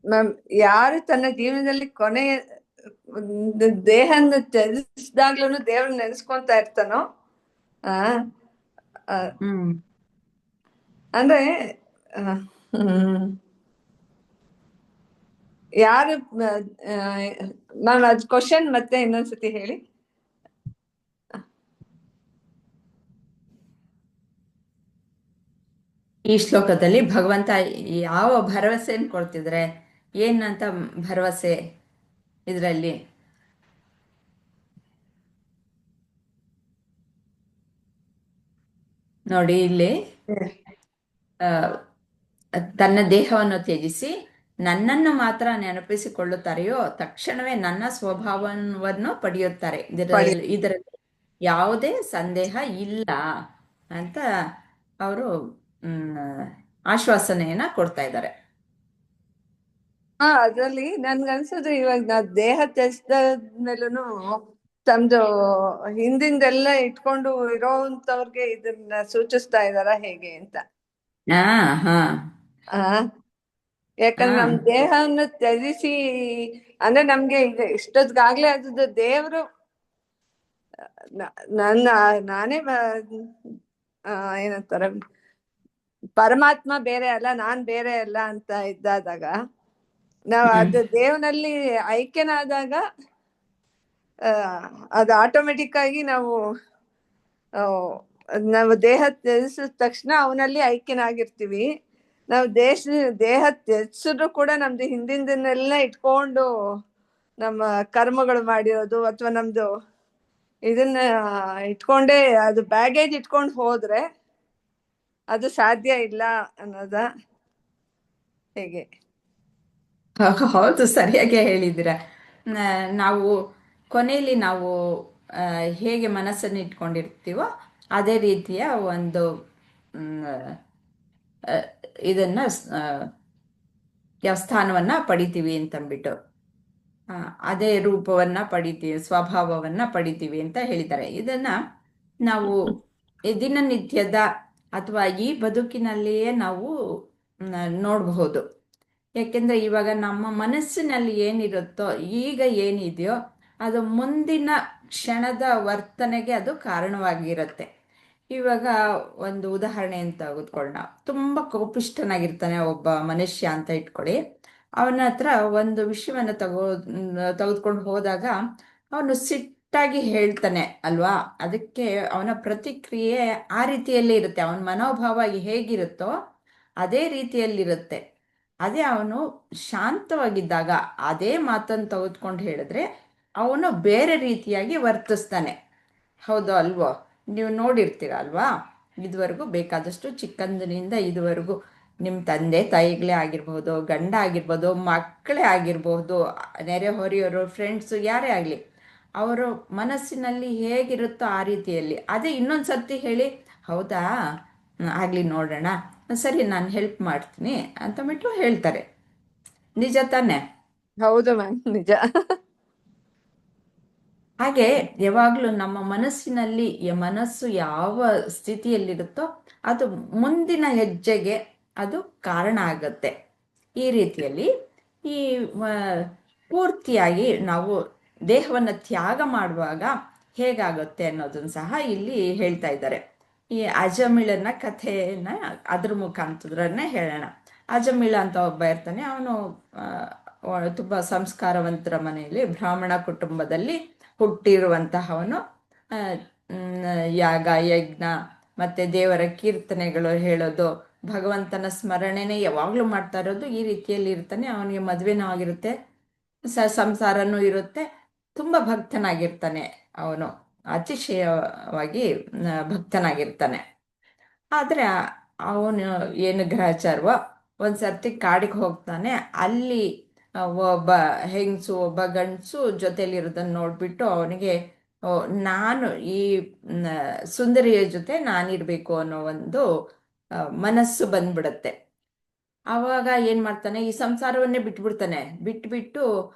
ಮ್ಯಾಮ್, ಯಾರು ತನ್ನ ಜೀವನದಲ್ಲಿ ಕೊನೆಯ ಒಂದು ದೇಹನ ತ್ಯಜಿಸಿದಾಗ್ಲೂ ದೇವ್ರನ್ನ ನೆನೆಸ್ಕೊಂತ ಇರ್ತಾನೋ ಆ ಆ, ಅಂದ್ರೆ ಯಾರು ಮ್ಯಾಮ್, ಅದ್ ಕ್ವಶನ್ ಮತ್ತೆ ಇನ್ನೊಂದ್ಸತಿ ಹೇಳಿ. ಈ ಶ್ಲೋಕದಲ್ಲಿ ಭಗವಂತ ಯಾವ ಭರವಸೆಯನ್ನು ಕೊಡ್ತಿದ್ರೆ, ಏನಂತ ಭರವಸೆ ಇದರಲ್ಲಿ? ನೋಡಿ ಇಲ್ಲಿ ತನ್ನ ದೇಹವನ್ನು ತ್ಯಜಿಸಿ ನನ್ನನ್ನು ಮಾತ್ರ ನೆನಪಿಸಿಕೊಳ್ಳುತ್ತಾರೆಯೋ ತಕ್ಷಣವೇ ನನ್ನ ಸ್ವಭಾವವನ್ನು ಪಡೆಯುತ್ತಾರೆ, ಇದರಲ್ಲಿ ಯಾವುದೇ ಸಂದೇಹ ಇಲ್ಲ ಅಂತ ಅವರು ಆಶ್ವಾಸನೆಯನ್ನ ಕೊಡ್ತಾ ಇದ್ದಾರೆ. ಅದ್ರಲ್ಲಿ ನನ್ಗನ್ಸೋದು ಇವಾಗ ನಾ ದೇಹ ತ್ಯಜಿಸಿದ್ಮೇಲೂ ತಮ್ದು ಹಿಂದಿಂದೆಲ್ಲ ಇಟ್ಕೊಂಡು ಇರೋಂತವ್ರಿಗೆ ಇದನ್ನ ಸೂಚಿಸ್ತಾ ಇದಾರ ಹೇಗೆ ಅಂತ. ಯಾಕಂದ್ರೆ ನಮ್ ದೇಹವನ್ನು ತ್ಯಜಿಸಿ ಅಂದ್ರೆ ನಮ್ಗೆ ಈಗ ಇಷ್ಟೊತ್ತಿಗಾಗ್ಲೇ ಅದ್ರದ್ದು ದೇವ್ರು ನಾನೇ ಏನಂತಾರ ಪರಮಾತ್ಮ ಬೇರೆ ಅಲ್ಲ, ನಾನ್ ಬೇರೆ ಅಲ್ಲ ಅಂತ ಇದ್ದಾದಾಗ ನಾವ್ ಅದು ದೇವನಲ್ಲಿ ಐಕ್ಯನಾದಾಗ ಅದು ಆಟೋಮೆಟಿಕ್ ಆಗಿ ನಾವು ದೇಹ ತ್ಯಜಿಸಿದ ತಕ್ಷಣ ಅವನಲ್ಲಿ ಐಕ್ಯನಾಗಿರ್ತೀವಿ. ನಾವು ದೇಹ ತ್ಯಜಿಸಿದ್ರು ಕೂಡ ನಮ್ದು ಹಿಂದಿಂದನ್ನೆಲ್ಲ ಇಟ್ಕೊಂಡು ನಮ್ಮ ಕರ್ಮಗಳು ಮಾಡಿರೋದು ಅಥವಾ ನಮ್ದು ಇದನ್ನ ಇಟ್ಕೊಂಡೇ ಅದು ಬ್ಯಾಗೇಜ್ ಇಟ್ಕೊಂಡು ಹೋದ್ರೆ ಅದು ಸಾಧ್ಯ ಇಲ್ಲ ಅನ್ನೋದ ಹೇಗೆ? ಹೌದು, ಸರಿಯಾಗಿ ಹೇಳಿದ್ದೀರ. ನಾವು ಕೊನೆಯಲ್ಲಿ ನಾವು ಹೇಗೆ ಮನಸ್ಸನ್ನು ಇಟ್ಕೊಂಡಿರ್ತೀವೋ ಅದೇ ರೀತಿಯ ಒಂದು ಇದನ್ನ ಸ್ಥಾನವನ್ನ ಪಡಿತೀವಿ ಅಂತಂದ್ಬಿಟ್ಟು, ಅದೇ ರೂಪವನ್ನ ಪಡಿತೀವಿ, ಸ್ವಭಾವವನ್ನ ಪಡಿತೀವಿ ಅಂತ ಹೇಳಿದ್ದಾರೆ. ಇದನ್ನ ನಾವು ದಿನನಿತ್ಯದ ಅಥವಾ ಈ ಬದುಕಿನಲ್ಲಿಯೇ ನಾವು ನೋಡಬಹುದು. ಯಾಕೆಂದ್ರೆ ಇವಾಗ ನಮ್ಮ ಮನಸ್ಸಿನಲ್ಲಿ ಏನಿರುತ್ತೋ, ಈಗ ಏನಿದೆಯೋ ಅದು ಮುಂದಿನ ಕ್ಷಣದ ವರ್ತನೆಗೆ ಅದು ಕಾರಣವಾಗಿರುತ್ತೆ. ಇವಾಗ ಒಂದು ಉದಾಹರಣೆ ಅಂತ ತೆಗೆದುಕೊಳ್ಳೋಣ. ತುಂಬಾ ಕೋಪಿಷ್ಠನಾಗಿರ್ತಾನೆ ಒಬ್ಬ ಮನುಷ್ಯ ಅಂತ ಇಟ್ಕೊಳ್ಳಿ. ಅವನ ಹತ್ರ ಒಂದು ವಿಷಯವನ್ನ ತೆಗೆದುಕೊಂಡು ಹೋದಾಗ ಅವನು ಸಿಟ್ಟಾಗಿ ಹೇಳ್ತಾನೆ ಅಲ್ವಾ, ಅದಕ್ಕೆ ಅವನ ಪ್ರತಿಕ್ರಿಯೆ ಆ ರೀತಿಯಲ್ಲೇ ಇರುತ್ತೆ. ಅವನ ಮನೋಭಾವ ಹೇಗಿರುತ್ತೋ ಅದೇ ರೀತಿಯಲ್ಲಿರುತ್ತೆ. ಅದೇ ಅವನು ಶಾಂತವಾಗಿದ್ದಾಗ ಅದೇ ಮಾತನ್ನು ತೆಗೆದುಕೊಂಡು ಹೇಳಿದ್ರೆ ಅವನು ಬೇರೆ ರೀತಿಯಾಗಿ ವರ್ತಿಸ್ತಾನೆ. ಹೌದೋ ಅಲ್ವೋ? ನೀವು ನೋಡಿರ್ತೀರ ಅಲ್ವಾ? ಇದುವರೆಗೂ ಬೇಕಾದಷ್ಟು ಚಿಕ್ಕಂದಿನಿಂದ ಇದುವರೆಗೂ ನಿಮ್ಮ ತಂದೆ ತಾಯಿಗಳೇ ಆಗಿರ್ಬೋದು, ಗಂಡ ಆಗಿರ್ಬೋದು, ಮಕ್ಕಳೇ ಆಗಿರ್ಬೋದು, ನೆರೆಹೊರೆಯವರು, ಫ್ರೆಂಡ್ಸು, ಯಾರೇ ಆಗಲಿ, ಅವರು ಮನಸ್ಸಿನಲ್ಲಿ ಹೇಗಿರುತ್ತೋ ಆ ರೀತಿಯಲ್ಲಿ ಅದೇ ಇನ್ನೊಂದು ಸರ್ತಿ ಹೇಳಿ, ಹೌದಾ, ಆಗಲಿ ನೋಡೋಣ, ಸರಿ ನಾನು ಹೆಲ್ಪ್ ಮಾಡ್ತೀನಿ ಅಂತಬಿಟ್ಟು ಹೇಳ್ತಾರೆ. ನಿಜ ತಾನೆ? ಹೌದು ಮ್ಯಾಮ್, ನಿಜ. ಹಾಗೆ ಯಾವಾಗಲೂ ನಮ್ಮ ಮನಸ್ಸಿನಲ್ಲಿ ಮನಸ್ಸು ಯಾವ ಸ್ಥಿತಿಯಲ್ಲಿರುತ್ತೋ ಅದು ಮುಂದಿನ ಹೆಜ್ಜೆಗೆ ಅದು ಕಾರಣ ಆಗುತ್ತೆ. ಈ ರೀತಿಯಲ್ಲಿ ಈ ಪೂರ್ತಿಯಾಗಿ ನಾವು ದೇಹವನ್ನು ತ್ಯಾಗ ಮಾಡುವಾಗ ಹೇಗಾಗುತ್ತೆ ಅನ್ನೋದನ್ನು ಸಹ ಇಲ್ಲಿ ಹೇಳ್ತಾ ಇದ್ದಾರೆ. ಈ ಅಜಮಿಳನ ಕಥೆಯನ್ನ ಅದ್ರ ಮುಖಾಂತರನೇ ಹೇಳೋಣ. ಅಜಮಿಳ ಅಂತ ಒಬ್ಬ ಇರ್ತಾನೆ. ಅವನು ತುಂಬ ಸಂಸ್ಕಾರವಂತರ ಮನೆಯಲ್ಲಿ ಬ್ರಾಹ್ಮಣ ಕುಟುಂಬದಲ್ಲಿ ಹುಟ್ಟಿರುವಂತಹವನು. ಯಾಗ ಯಜ್ಞ ಮತ್ತೆ ದೇವರ ಕೀರ್ತನೆಗಳು ಹೇಳೋದು, ಭಗವಂತನ ಸ್ಮರಣೆನೇ ಯಾವಾಗಲೂ ಮಾಡ್ತಾ ಇರೋದು, ಈ ರೀತಿಯಲ್ಲಿ ಇರ್ತಾನೆ. ಅವನಿಗೆ ಮದುವೆನೂ ಆಗಿರುತ್ತೆ, ಸಂಸಾರನೂ ಇರುತ್ತೆ, ತುಂಬ ಭಕ್ತನಾಗಿರ್ತಾನೆ. ಅವನು ಅತಿಶಯವಾಗಿ ಭಕ್ತನಾಗಿರ್ತಾನೆ. ಆದರೆ ಅವನು ಏನು ಗ್ರಹಚಾರವೋ, ಒಂದು ಸರ್ತಿ ಕಾಡಿಗೆ ಹೋಗ್ತಾನೆ. ಅಲ್ಲಿ ಒಬ್ಬ ಹೆಂಗಸು ಒಬ್ಬ ಗಂಡಸು ಜೊತೆಲಿರೋದನ್ನು ನೋಡಿಬಿಟ್ಟು ಅವನಿಗೆ ನಾನು ಈ ಸುಂದರಿಯ ಜೊತೆ ನಾನಿರಬೇಕು ಅನ್ನೋ ಒಂದು ಮನಸ್ಸು ಬಂದ್ಬಿಡತ್ತೆ. ಆವಾಗ ಏನು ಮಾಡ್ತಾನೆ, ಈ ಸಂಸಾರವನ್ನೇ ಬಿಟ್ಬಿಡ್ತಾನೆ. ಬಿಟ್ಬಿಟ್ಟು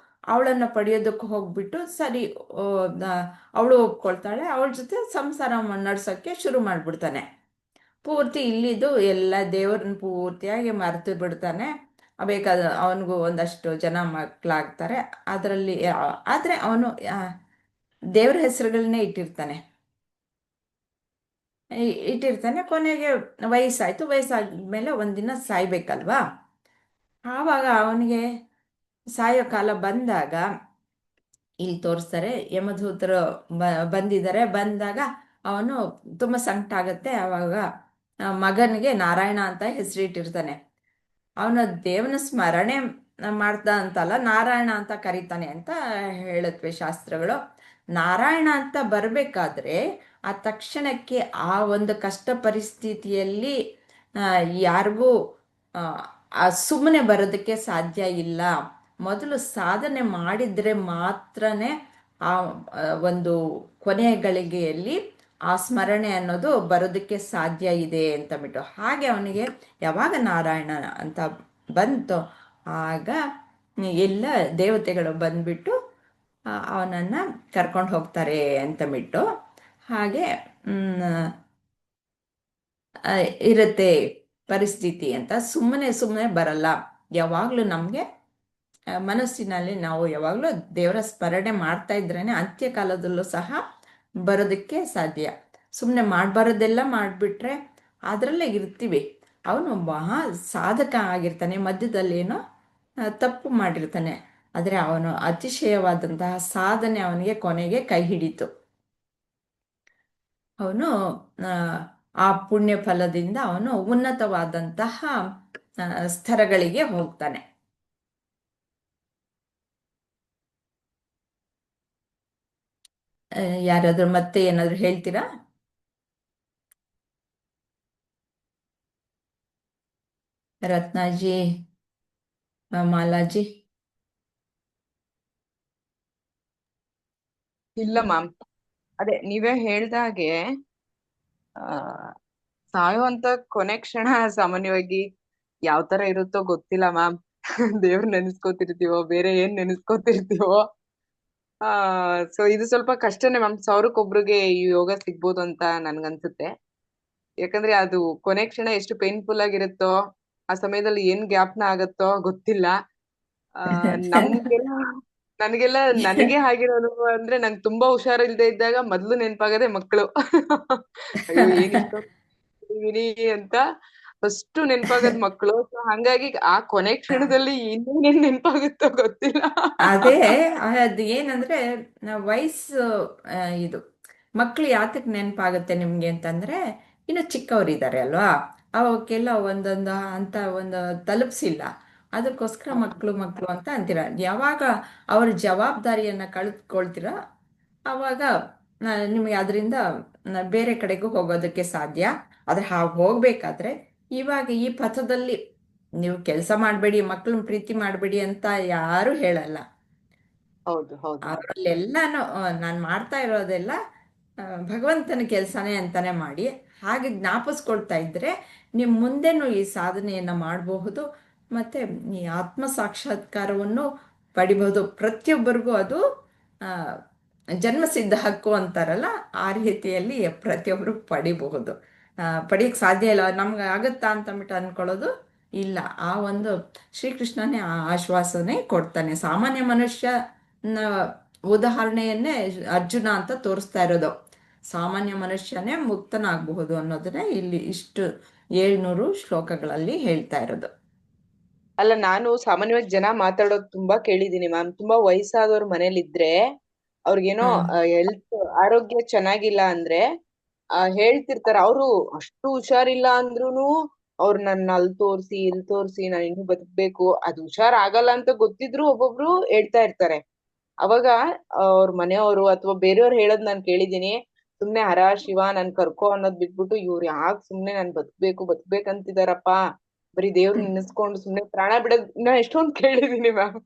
ಅವಳನ್ನು ಪಡೆಯೋದಕ್ಕೆ ಹೋಗ್ಬಿಟ್ಟು ಸರಿ ಅವಳು ಒಪ್ಕೊಳ್ತಾಳೆ, ಅವಳ ಜೊತೆ ಸಂಸಾರ ನಡೆಸೋಕ್ಕೆ ಶುರು ಮಾಡಿಬಿಡ್ತಾನೆ. ಪೂರ್ತಿ ಇಲ್ಲಿದ್ದು ಎಲ್ಲ ದೇವ್ರನ್ನ ಪೂರ್ತಿಯಾಗಿ ಮರೆತು ಬಿಡ್ತಾನೆ. ಬೇಕಾದ ಅವನಿಗೂ ಒಂದಷ್ಟು ಜನ ಮಕ್ಕಳಾಗ್ತಾರೆ. ಅದರಲ್ಲಿ ಆದರೆ ಅವನು ದೇವ್ರ ಹೆಸರುಗಳನ್ನೇ ಇಟ್ಟಿರ್ತಾನೆ. ಕೊನೆಗೆ ವಯಸ್ಸಾಯ್ತು. ವಯಸ್ಸಾದ್ಮೇಲೆ ಒಂದಿನ ಸಾಯ್ಬೇಕಲ್ವಾ? ಆವಾಗ ಅವನಿಗೆ ಸಾಯೋ ಕಾಲ ಬಂದಾಗ ಇಲ್ಲಿ ತೋರಿಸ್ತಾರೆ, ಯಮದೂತರು ಬಂದಿದ್ದಾರೆ. ಬಂದಾಗ ಅವನು ತುಂಬ ಸಂಕಟ ಆಗುತ್ತೆ. ಆವಾಗ ಮಗನಿಗೆ ನಾರಾಯಣ ಅಂತ ಹೆಸರಿಟ್ಟಿರ್ತಾನೆ. ಅವನು ದೇವನ ಸ್ಮರಣೆ ಮಾಡ್ದ ಅಂತಲ್ಲ, ನಾರಾಯಣ ಅಂತ ಕರೀತಾನೆ ಅಂತ ಹೇಳುತ್ತವೆ ಶಾಸ್ತ್ರಗಳು. ನಾರಾಯಣ ಅಂತ ಬರಬೇಕಾದ್ರೆ ಆ ತಕ್ಷಣಕ್ಕೆ ಆ ಒಂದು ಕಷ್ಟ ಪರಿಸ್ಥಿತಿಯಲ್ಲಿ ಯಾರಿಗೂ ಸುಮ್ಮನೆ ಬರೋದಕ್ಕೆ ಸಾಧ್ಯ ಇಲ್ಲ. ಮೊದಲು ಸಾಧನೆ ಮಾಡಿದ್ರೆ ಮಾತ್ರನೇ ಆ ಒಂದು ಕೊನೆಯ ಗಳಿಗೆಯಲ್ಲಿ ಆ ಸ್ಮರಣೆ ಅನ್ನೋದು ಬರೋದಕ್ಕೆ ಸಾಧ್ಯ ಇದೆ ಅಂತ ಬಿಟ್ಟು. ಹಾಗೆ ಅವನಿಗೆ ಯಾವಾಗ ನಾರಾಯಣ ಅಂತ ಬಂತು ಆಗ ಎಲ್ಲ ದೇವತೆಗಳು ಬಂದ್ಬಿಟ್ಟು ಅವನನ್ನು ಕರ್ಕೊಂಡು ಹೋಗ್ತಾರೆ ಅಂತ ಬಿಟ್ಟು. ಹಾಗೆ ಇರುತ್ತೆ ಪರಿಸ್ಥಿತಿ ಅಂತ. ಸುಮ್ಮನೆ ಬರಲ್ಲ. ಯಾವಾಗಲೂ ನಮಗೆ ಮನಸ್ಸಿನಲ್ಲಿ ನಾವು ಯಾವಾಗಲೂ ದೇವರ ಸ್ಮರಣೆ ಮಾಡ್ತಾ ಇದ್ರೇನೆ ಅಂತ್ಯಕಾಲದಲ್ಲೂ ಸಹ ಬರೋದಕ್ಕೆ ಸಾಧ್ಯ. ಸುಮ್ಮನೆ ಮಾಡಬಾರದೆಲ್ಲ ಮಾಡಿಬಿಟ್ರೆ ಅದರಲ್ಲೇ ಇರ್ತೀವಿ. ಅವನು ಮಹಾ ಸಾಧಕ ಆಗಿರ್ತಾನೆ, ಮಧ್ಯದಲ್ಲೇನೋ ತಪ್ಪು ಮಾಡಿರ್ತಾನೆ, ಆದರೆ ಅವನು ಅತಿಶಯವಾದಂತಹ ಸಾಧನೆ ಅವನಿಗೆ ಕೊನೆಗೆ ಕೈ ಹಿಡಿತು. ಅವನು ಆ ಪುಣ್ಯ ಫಲದಿಂದ ಅವನು ಉನ್ನತವಾದಂತಹ ಸ್ತರಗಳಿಗೆ ಹೋಗ್ತಾನೆ. ಯಾರಾದ್ರೂ ಮತ್ತೆ ಏನಾದ್ರು ಹೇಳ್ತೀರಾ? ರತ್ನಾಜಿ, ಮಾಲಾಜಿ? ಇಲ್ಲ ಮ್ಯಾಮ್, ಅದೇ ನೀವೇ ಹೇಳ್ದಾಗೆ ಆ ಸಾಯುವಂತ ಕೊನೆ ಕ್ಷಣ ಸಾಮಾನ್ಯವಾಗಿ ಯಾವ ತರ ಇರುತ್ತೋ ಗೊತ್ತಿಲ್ಲ ಮ್ಯಾಮ್. ದೇವ್ರ ನೆನೆಸ್ಕೋತಿರ್ತೀವೋ ಬೇರೆ ಏನ್ ನೆನೆಸ್ಕೋತಿರ್ತೀವೋ. ಸೊ ಇದು ಸ್ವಲ್ಪ ಕಷ್ಟನೇ ಮ್ಯಾಮ್. ಸಾವಿರಕ್ಕೊಬ್ರಿಗೆ ಈ ಯೋಗ ಸಿಗ್ಬೋದು ಅಂತ ನನ್ಗನ್ಸುತ್ತೆ. ಯಾಕಂದ್ರೆ ಅದು ಕೊನೆ ಕ್ಷಣ ಎಷ್ಟು ಪೇನ್ಫುಲ್ ಆಗಿರುತ್ತೋ ಆ ಸಮಯದಲ್ಲಿ ಏನ್ ಜ್ಞಾಪನ ಆಗತ್ತೋ ಗೊತ್ತಿಲ್ಲ. ನಮ್ಗೆಲ್ಲ ನನಗೆ ಆಗಿರೋ ಅನುಭವ ಅಂದ್ರೆ ನಂಗೆ ತುಂಬಾ ಹುಷಾರಿಲ್ದೆ ಇದ್ದಾಗ ಮೊದ್ಲು ನೆನಪಾಗದೆ ಮಕ್ಕಳು. ಅಯ್ಯೋ ಏನ್ ಇಷ್ಟೊಂದಿದೀನಿ ಅಂತ ಫಸ್ಟ್ ನೆನಪಾಗದ್ ಮಕ್ಕಳು. ಸೊ ಹಂಗಾಗಿ ಆ ಕೊನೆ ಕ್ಷಣದಲ್ಲಿ ಇನ್ನೇನೇನ್ ನೆನಪಾಗುತ್ತೋ ಗೊತ್ತಿಲ್ಲ. ಅದೇ ಅದು ಏನಂದ್ರೆ ವಯಸ್ಸು ಇದು ಮಕ್ಕಳು ಯಾತಕ್ಕೆ ನೆನಪಾಗುತ್ತೆ ನಿಮ್ಗೆ ಅಂತಂದ್ರೆ ಇನ್ನು ಚಿಕ್ಕವರಿದ್ದಾರೆ ಅಲ್ವಾ, ಅವಕ್ಕೆಲ್ಲ ಒಂದೊಂದು ಅಂತ ಒಂದು ತಲುಪಿಸಿಲ್ಲ. ಅದಕ್ಕೋಸ್ಕರ ಮಕ್ಕಳು ಮಕ್ಕಳು ಅಂತ ಅಂತೀರ. ಯಾವಾಗ ಅವ್ರ ಜವಾಬ್ದಾರಿಯನ್ನ ಕಳೆದುಕೊಳ್ತೀರ ಆವಾಗ ನಿಮಗೆ ಅದರಿಂದ ಬೇರೆ ಕಡೆಗೂ ಹೋಗೋದಕ್ಕೆ ಸಾಧ್ಯ. ಆದ್ರೆ ಹಾಗೆ ಹೋಗ್ಬೇಕಾದ್ರೆ ಇವಾಗ ಈ ಪಥದಲ್ಲಿ ನೀವು ಕೆಲಸ ಮಾಡಬೇಡಿ, ಮಕ್ಕಳನ್ನ ಪ್ರೀತಿ ಮಾಡಬೇಡಿ ಅಂತ ಯಾರು ಹೇಳಲ್ಲ. ಹೌದು ಹೌದು ಮ್ಯಾಮ್. ಅವರಲ್ಲೆಲ್ಲಾನು ನಾನು ಮಾಡ್ತಾ ಇರೋದೆಲ್ಲ ಭಗವಂತನ ಕೆಲಸನೇ ಅಂತಾನೆ ಮಾಡಿ ಹಾಗೆ ಜ್ಞಾಪಿಸ್ಕೊಳ್ತಾ ಇದ್ರೆ ನೀವು ಮುಂದೆನೂ ಈ ಸಾಧನೆಯನ್ನ ಮಾಡಬಹುದು, ಮತ್ತೆ ಈ ಆತ್ಮ ಸಾಕ್ಷಾತ್ಕಾರವನ್ನು ಪಡಿಬಹುದು. ಪ್ರತಿಯೊಬ್ಬರಿಗೂ ಅದು ಆ, ಜನ್ಮಸಿದ್ಧ ಹಕ್ಕು ಅಂತಾರಲ್ಲ, ಆ ರೀತಿಯಲ್ಲಿ ಪ್ರತಿಯೊಬ್ಬರು ಪಡಿಬಹುದು. ಪಡಿಯಕ್ಕೆ ಸಾಧ್ಯ ಇಲ್ಲ ನಮ್ಗೆ ಆಗುತ್ತಾ ಅಂತಂದ್ಬಿಟ್ಟು ಅನ್ಕೊಳ್ಳೋದು ಇಲ್ಲ. ಆ ಒಂದು ಶ್ರೀಕೃಷ್ಣನೇ ಆ ಆಶ್ವಾಸನೆ ಕೊಡ್ತಾನೆ. ಸಾಮಾನ್ಯ ಮನುಷ್ಯನ ಉದಾಹರಣೆಯನ್ನೇ ಅರ್ಜುನ ಅಂತ ತೋರಿಸ್ತಾ ಇರೋದು. ಸಾಮಾನ್ಯ ಮನುಷ್ಯನೇ ಮುಕ್ತನಾಗಬಹುದು ಅನ್ನೋದನ್ನ ಇಲ್ಲಿ ಇಷ್ಟು 700 ಶ್ಲೋಕಗಳಲ್ಲಿ ಹೇಳ್ತಾ ಇರೋದು. ಅಲ್ಲ, ನಾನು ಸಾಮಾನ್ಯವಾಗಿ ಜನ ಮಾತಾಡೋದು ತುಂಬಾ ಕೇಳಿದೀನಿ ಮ್ಯಾಮ್. ತುಂಬಾ ವಯಸ್ಸಾದವ್ರ ಮನೇಲಿ ಇದ್ರೆ ಅವ್ರಿಗೇನೋ ಹೆಲ್ತ್ ಆರೋಗ್ಯ ಚೆನ್ನಾಗಿಲ್ಲ ಅಂದ್ರೆ ಹೇಳ್ತಿರ್ತಾರೆ. ಅವ್ರು ಅಷ್ಟು ಹುಷಾರಿಲ್ಲ ಅಂದ್ರೂನು ಅವ್ರು ನನ್ನ ಅಲ್ಲಿ ತೋರ್ಸಿ ಇಲ್ಲಿ ತೋರ್ಸಿ ನಾನು ಇನ್ನು ಬದುಕ್ಬೇಕು, ಅದು ಹುಷಾರ್ ಆಗಲ್ಲ ಅಂತ ಗೊತ್ತಿದ್ರು ಒಬ್ಬೊಬ್ರು ಹೇಳ್ತಾ ಇರ್ತಾರೆ. ಅವಾಗ ಅವ್ರ ಮನೆಯವರು ಅಥವಾ ಬೇರೆಯವ್ರು ಹೇಳೋದ್ ನಾನ್ ಕೇಳಿದೀನಿ. ಸುಮ್ನೆ ಹರ ಶಿವ ನನ್ ಕರ್ಕೊ ಅನ್ನೋದ್ ಬಿಟ್ಬಿಟ್ಟು ಇವ್ರು ಯಾಕ್ ಸುಮ್ನೆ ನಾನ್ ಬದುಕ್ಬೇಕಂತಿದಾರಪ್ಪ, ಬರೀ ದೇವ್ರ ನೆನೆಸ್ಕೊಂಡು ಸುಮ್ನೆ ಪ್ರಾಣ ಬಿಡೋದ್ ನಾ ಎಷ್ಟೊಂದ್ ಕೇಳಿದೀನಿ ಮ್ಯಾಮ್.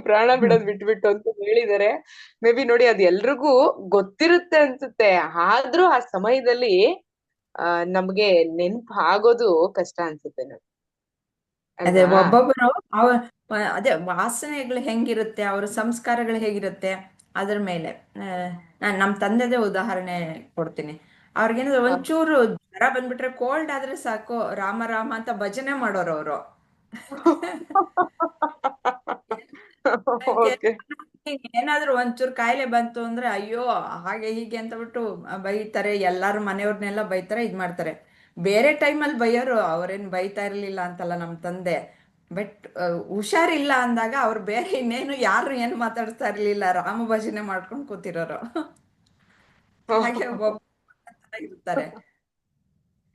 ಪ್ರಾಣ ಬಿಡೋದ್ ಬಿಟ್ಬಿಟ್ಟು ಅಂತ ಹೇಳಿದಾರೆ. ಮೇ ಬಿ ನೋಡಿ, ಅದ್ ಎಲ್ರಿಗೂ ಗೊತ್ತಿರುತ್ತೆ ಅನ್ಸುತ್ತೆ. ಆದ್ರೂ ಆ ಸಮಯದಲ್ಲಿ ನಮ್ಗೆ ನೆನ್ಪ್ ಆಗೋದು ಕಷ್ಟ ಅನ್ಸುತ್ತೆ ನಮ್ಗೆ ಅದೇ ಅಲ್ವಾ? ಒಬ್ಬೊಬ್ಬರು ಅದೇ ವಾಸನೆಗಳು ಹೆಂಗಿರುತ್ತೆ, ಅವ್ರ ಸಂಸ್ಕಾರಗಳು ಹೇಗಿರುತ್ತೆ ಅದ್ರ ಮೇಲೆ. ನಾನು ನಮ್ಮ ತಂದೆದೇ ಉದಾಹರಣೆ ಕೊಡ್ತೀನಿ. ಅವ್ರಿಗೇನಾದ್ರು ಒಂಚೂರು ಜ್ವರ ಬಂದ್ಬಿಟ್ರೆ, ಕೋಲ್ಡ್ ಆದ್ರೆ ಸಾಕು, ರಾಮ ರಾಮ ಅಂತ ಭಜನೆ ಮಾಡೋರು ಅವರು. ಓಕೆ. ಏನಾದ್ರೂ ಒಂಚೂರು ಕಾಯಿಲೆ ಬಂತು ಅಂದ್ರೆ ಅಯ್ಯೋ ಹಾಗೆ ಹೀಗೆ ಅಂತ ಬಿಟ್ಟು ಬೈತಾರೆ. ಎಲ್ಲಾರು ಮನೆಯವ್ರನ್ನೆಲ್ಲ ಬೈತಾರೆ, ಇದ್ ಮಾಡ್ತಾರೆ. ಬೇರೆ ಟೈಮಲ್ಲಿ ಬೈಯೋರು, ಅವ್ರೇನ್ ಬೈತಾ ಇರ್ಲಿಲ್ಲ ಅಂತಲ್ಲ ನಮ್ಮ ತಂದೆ. ಬಟ್ ಹುಷಾರಿಲ್ಲ ಅಂದಾಗ ಅವ್ರು ಬೇರೆ ಇನ್ನೇನು ಯಾರು ಏನು ಮಾತಾಡ್ತಾ ಇರ್ಲಿಲ್ಲ, ರಾಮ ಭಜನೆ ಮಾಡ್ಕೊಂಡು ಕೂತಿರೋರು. ಹಾಗೆ ಇರ್ತಾರೆ.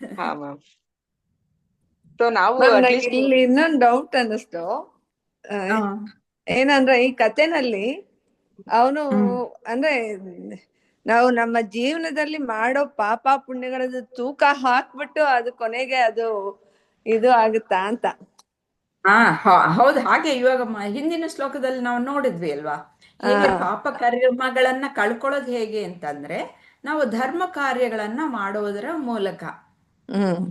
ಹಾ ಮ್ಯಾಮ್. ಸೊ ನಾವು ಮ್ಯಾಮ್ ನಂಗೆ ಅಟ್ಲೀಸ್ಟ್ ಇಲ್ಲಿ ಇನ್ನೊಂದು ಡೌಟ್ ಅನ್ನಿಸ್ತು. ಆ, ಏನಂದ್ರೆ ಈ ಕಥೆನಲ್ಲಿ ಅವನು ಅಂದ್ರೆ ನಾವು ನಮ್ಮ ಜೀವನದಲ್ಲಿ ಮಾಡೋ ಪಾಪ ಪುಣ್ಯಗಳದ್ದು ತೂಕ ಹಾಕ್ಬಿಟ್ಟು ಅದು ಕೊನೆಗೆ ಅದು ಇದು ಆಗುತ್ತಾ ಅಂತ. ಹೌದು. ಹಾಗೆ ಇವಾಗ ಹಿಂದಿನ ಶ್ಲೋಕದಲ್ಲಿ ನಾವು ನೋಡಿದ್ವಿ ಅಲ್ವಾ, ಹೇಗೆ ಪಾಪ ಕರ್ಮಗಳನ್ನ ಕಳ್ಕೊಳ್ಳೋದು ಹೇಗೆ ಅಂತಂದ್ರೆ ನಾವು ಧರ್ಮ ಕಾರ್ಯಗಳನ್ನ ಮಾಡುವುದರ ಮೂಲಕ. ಹ್ಮ್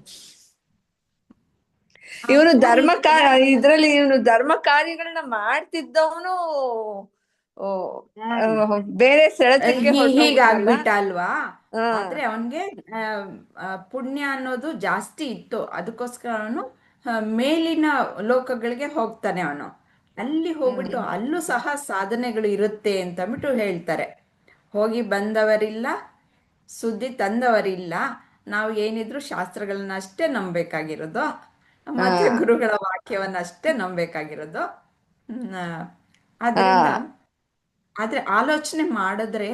ಇವನು ಇದ್ರಲ್ಲಿ ಇವನು ಧರ್ಮ ಕಾರ್ಯಗಳನ್ನ ಮಾಡ್ತಿದ್ದವನು ಬೇರೆ ಸೆಳೆತಕ್ಕೆ ಹೀಗಾಗ್ಬಿಟ್ಟ ಅಲ್ವಾ. ಆದ್ರೆ ಅವನ್ಗೆ ಪುಣ್ಯ ಅನ್ನೋದು ಜಾಸ್ತಿ ಇತ್ತು. ಅದಕ್ಕೋಸ್ಕರ ಅವನು ಮೇಲಿನ ಲೋಕಗಳಿಗೆ ಹೋಗ್ತಾನೆ. ಅವನು ಅಲ್ಲಿ ಹೋಗ್ಬಿಟ್ಟು ಅಲ್ಲೂ ಸಹ ಸಾಧನೆಗಳು ಇರುತ್ತೆ ಅಂತ ಅಂದ್ಬಿಟ್ಟು ಹೇಳ್ತಾರೆ. ಹೋಗಿ ಬಂದವರಿಲ್ಲ, ಸುದ್ದಿ ತಂದವರಿಲ್ಲ. ನಾವು ಏನಿದ್ರು ಶಾಸ್ತ್ರಗಳನ್ನ ಅಷ್ಟೇ ನಂಬೇಕಾಗಿರೋದು, ಮತ್ತೆ ಗುರುಗಳ ವಾಕ್ಯವನ್ನ ಅಷ್ಟೇ ನಂಬೇಕಾಗಿರೋದು. ಆದ್ರಿಂದ ಆದ್ರೆ ಆಲೋಚನೆ ಮಾಡಿದ್ರೆ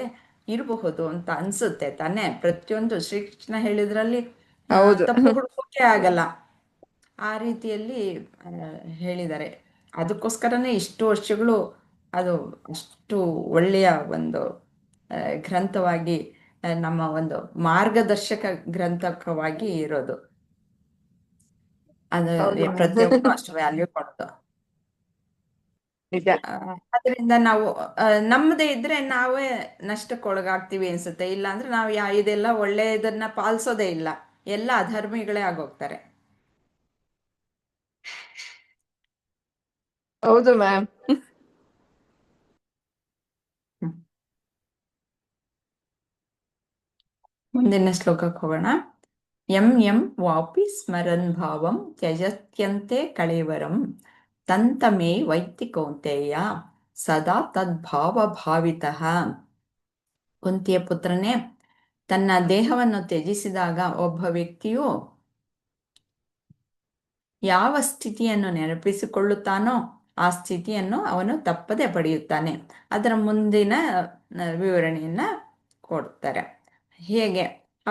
ಇರಬಹುದು ಅಂತ ಅನ್ಸುತ್ತೆ ತಾನೇ. ಪ್ರತಿಯೊಂದು ಶ್ರೀಕೃಷ್ಣ ಹೇಳಿದ್ರಲ್ಲಿ ತಪ್ಪು ಹುಡುಕೋಕೆ ಆಗಲ್ಲ. ಆ ರೀತಿಯಲ್ಲಿ ಹೇಳಿದ್ದಾರೆ. ಅದಕ್ಕೋಸ್ಕರನೇ ಇಷ್ಟು ವರ್ಷಗಳು ಅದು ಅಷ್ಟು ಒಳ್ಳೆಯ ಒಂದು ಗ್ರಂಥವಾಗಿ, ನಮ್ಮ ಒಂದು ಮಾರ್ಗದರ್ಶಕ ಗ್ರಂಥಕವಾಗಿ ಇರೋದು. ಅದು ಪ್ರತಿಯೊಬ್ಬರು ಅಷ್ಟು ವ್ಯಾಲ್ಯೂ ಕೊಡೋದು. ಅದರಿಂದ ನಾವು ನಮ್ಮದೇ ಇದ್ರೆ ನಾವೇ ನಷ್ಟಕ್ಕೊಳಗಾಗ್ತೀವಿ ಅನ್ಸುತ್ತೆ. ಇಲ್ಲ ಅಂದ್ರೆ ನಾವು ಇದೆಲ್ಲ ಒಳ್ಳೆಯದನ್ನ ಪಾಲಿಸೋದೇ ಇಲ್ಲ, ಎಲ್ಲ ಅಧರ್ಮಿಗಳೇ ಆಗೋಗ್ತಾರೆ. ಹೌದು ಮ್ಯಾಮ್. ಮುಂದಿನ ಶ್ಲೋಕಕ್ಕೆ ಹೋಗೋಣ. ಯಂ ಯಂ ವಾಪಿ ಸ್ಮರನ್ ಭಾವಂ ತ್ಯಜತ್ಯಂತೆ ಕಳೇವರಂ ತಂತಮೇ ವೈತಿ ಕೌಂತೆಯ ಸದಾ ತದ್ಭಾವ ಭಾವಿತಃ. ಕುಂತಿಯ ಪುತ್ರನೇ, ತನ್ನ ದೇಹವನ್ನು ತ್ಯಜಿಸಿದಾಗ ಒಬ್ಬ ವ್ಯಕ್ತಿಯು ಯಾವ ಸ್ಥಿತಿಯನ್ನು ನೆನಪಿಸಿಕೊಳ್ಳುತ್ತಾನೋ ಆ ಸ್ಥಿತಿಯನ್ನು ಅವನು ತಪ್ಪದೆ ಪಡೆಯುತ್ತಾನೆ. ಅದರ ಮುಂದಿನ ವಿವರಣೆಯನ್ನ ಕೊಡ್ತಾರೆ. ಹೇಗೆ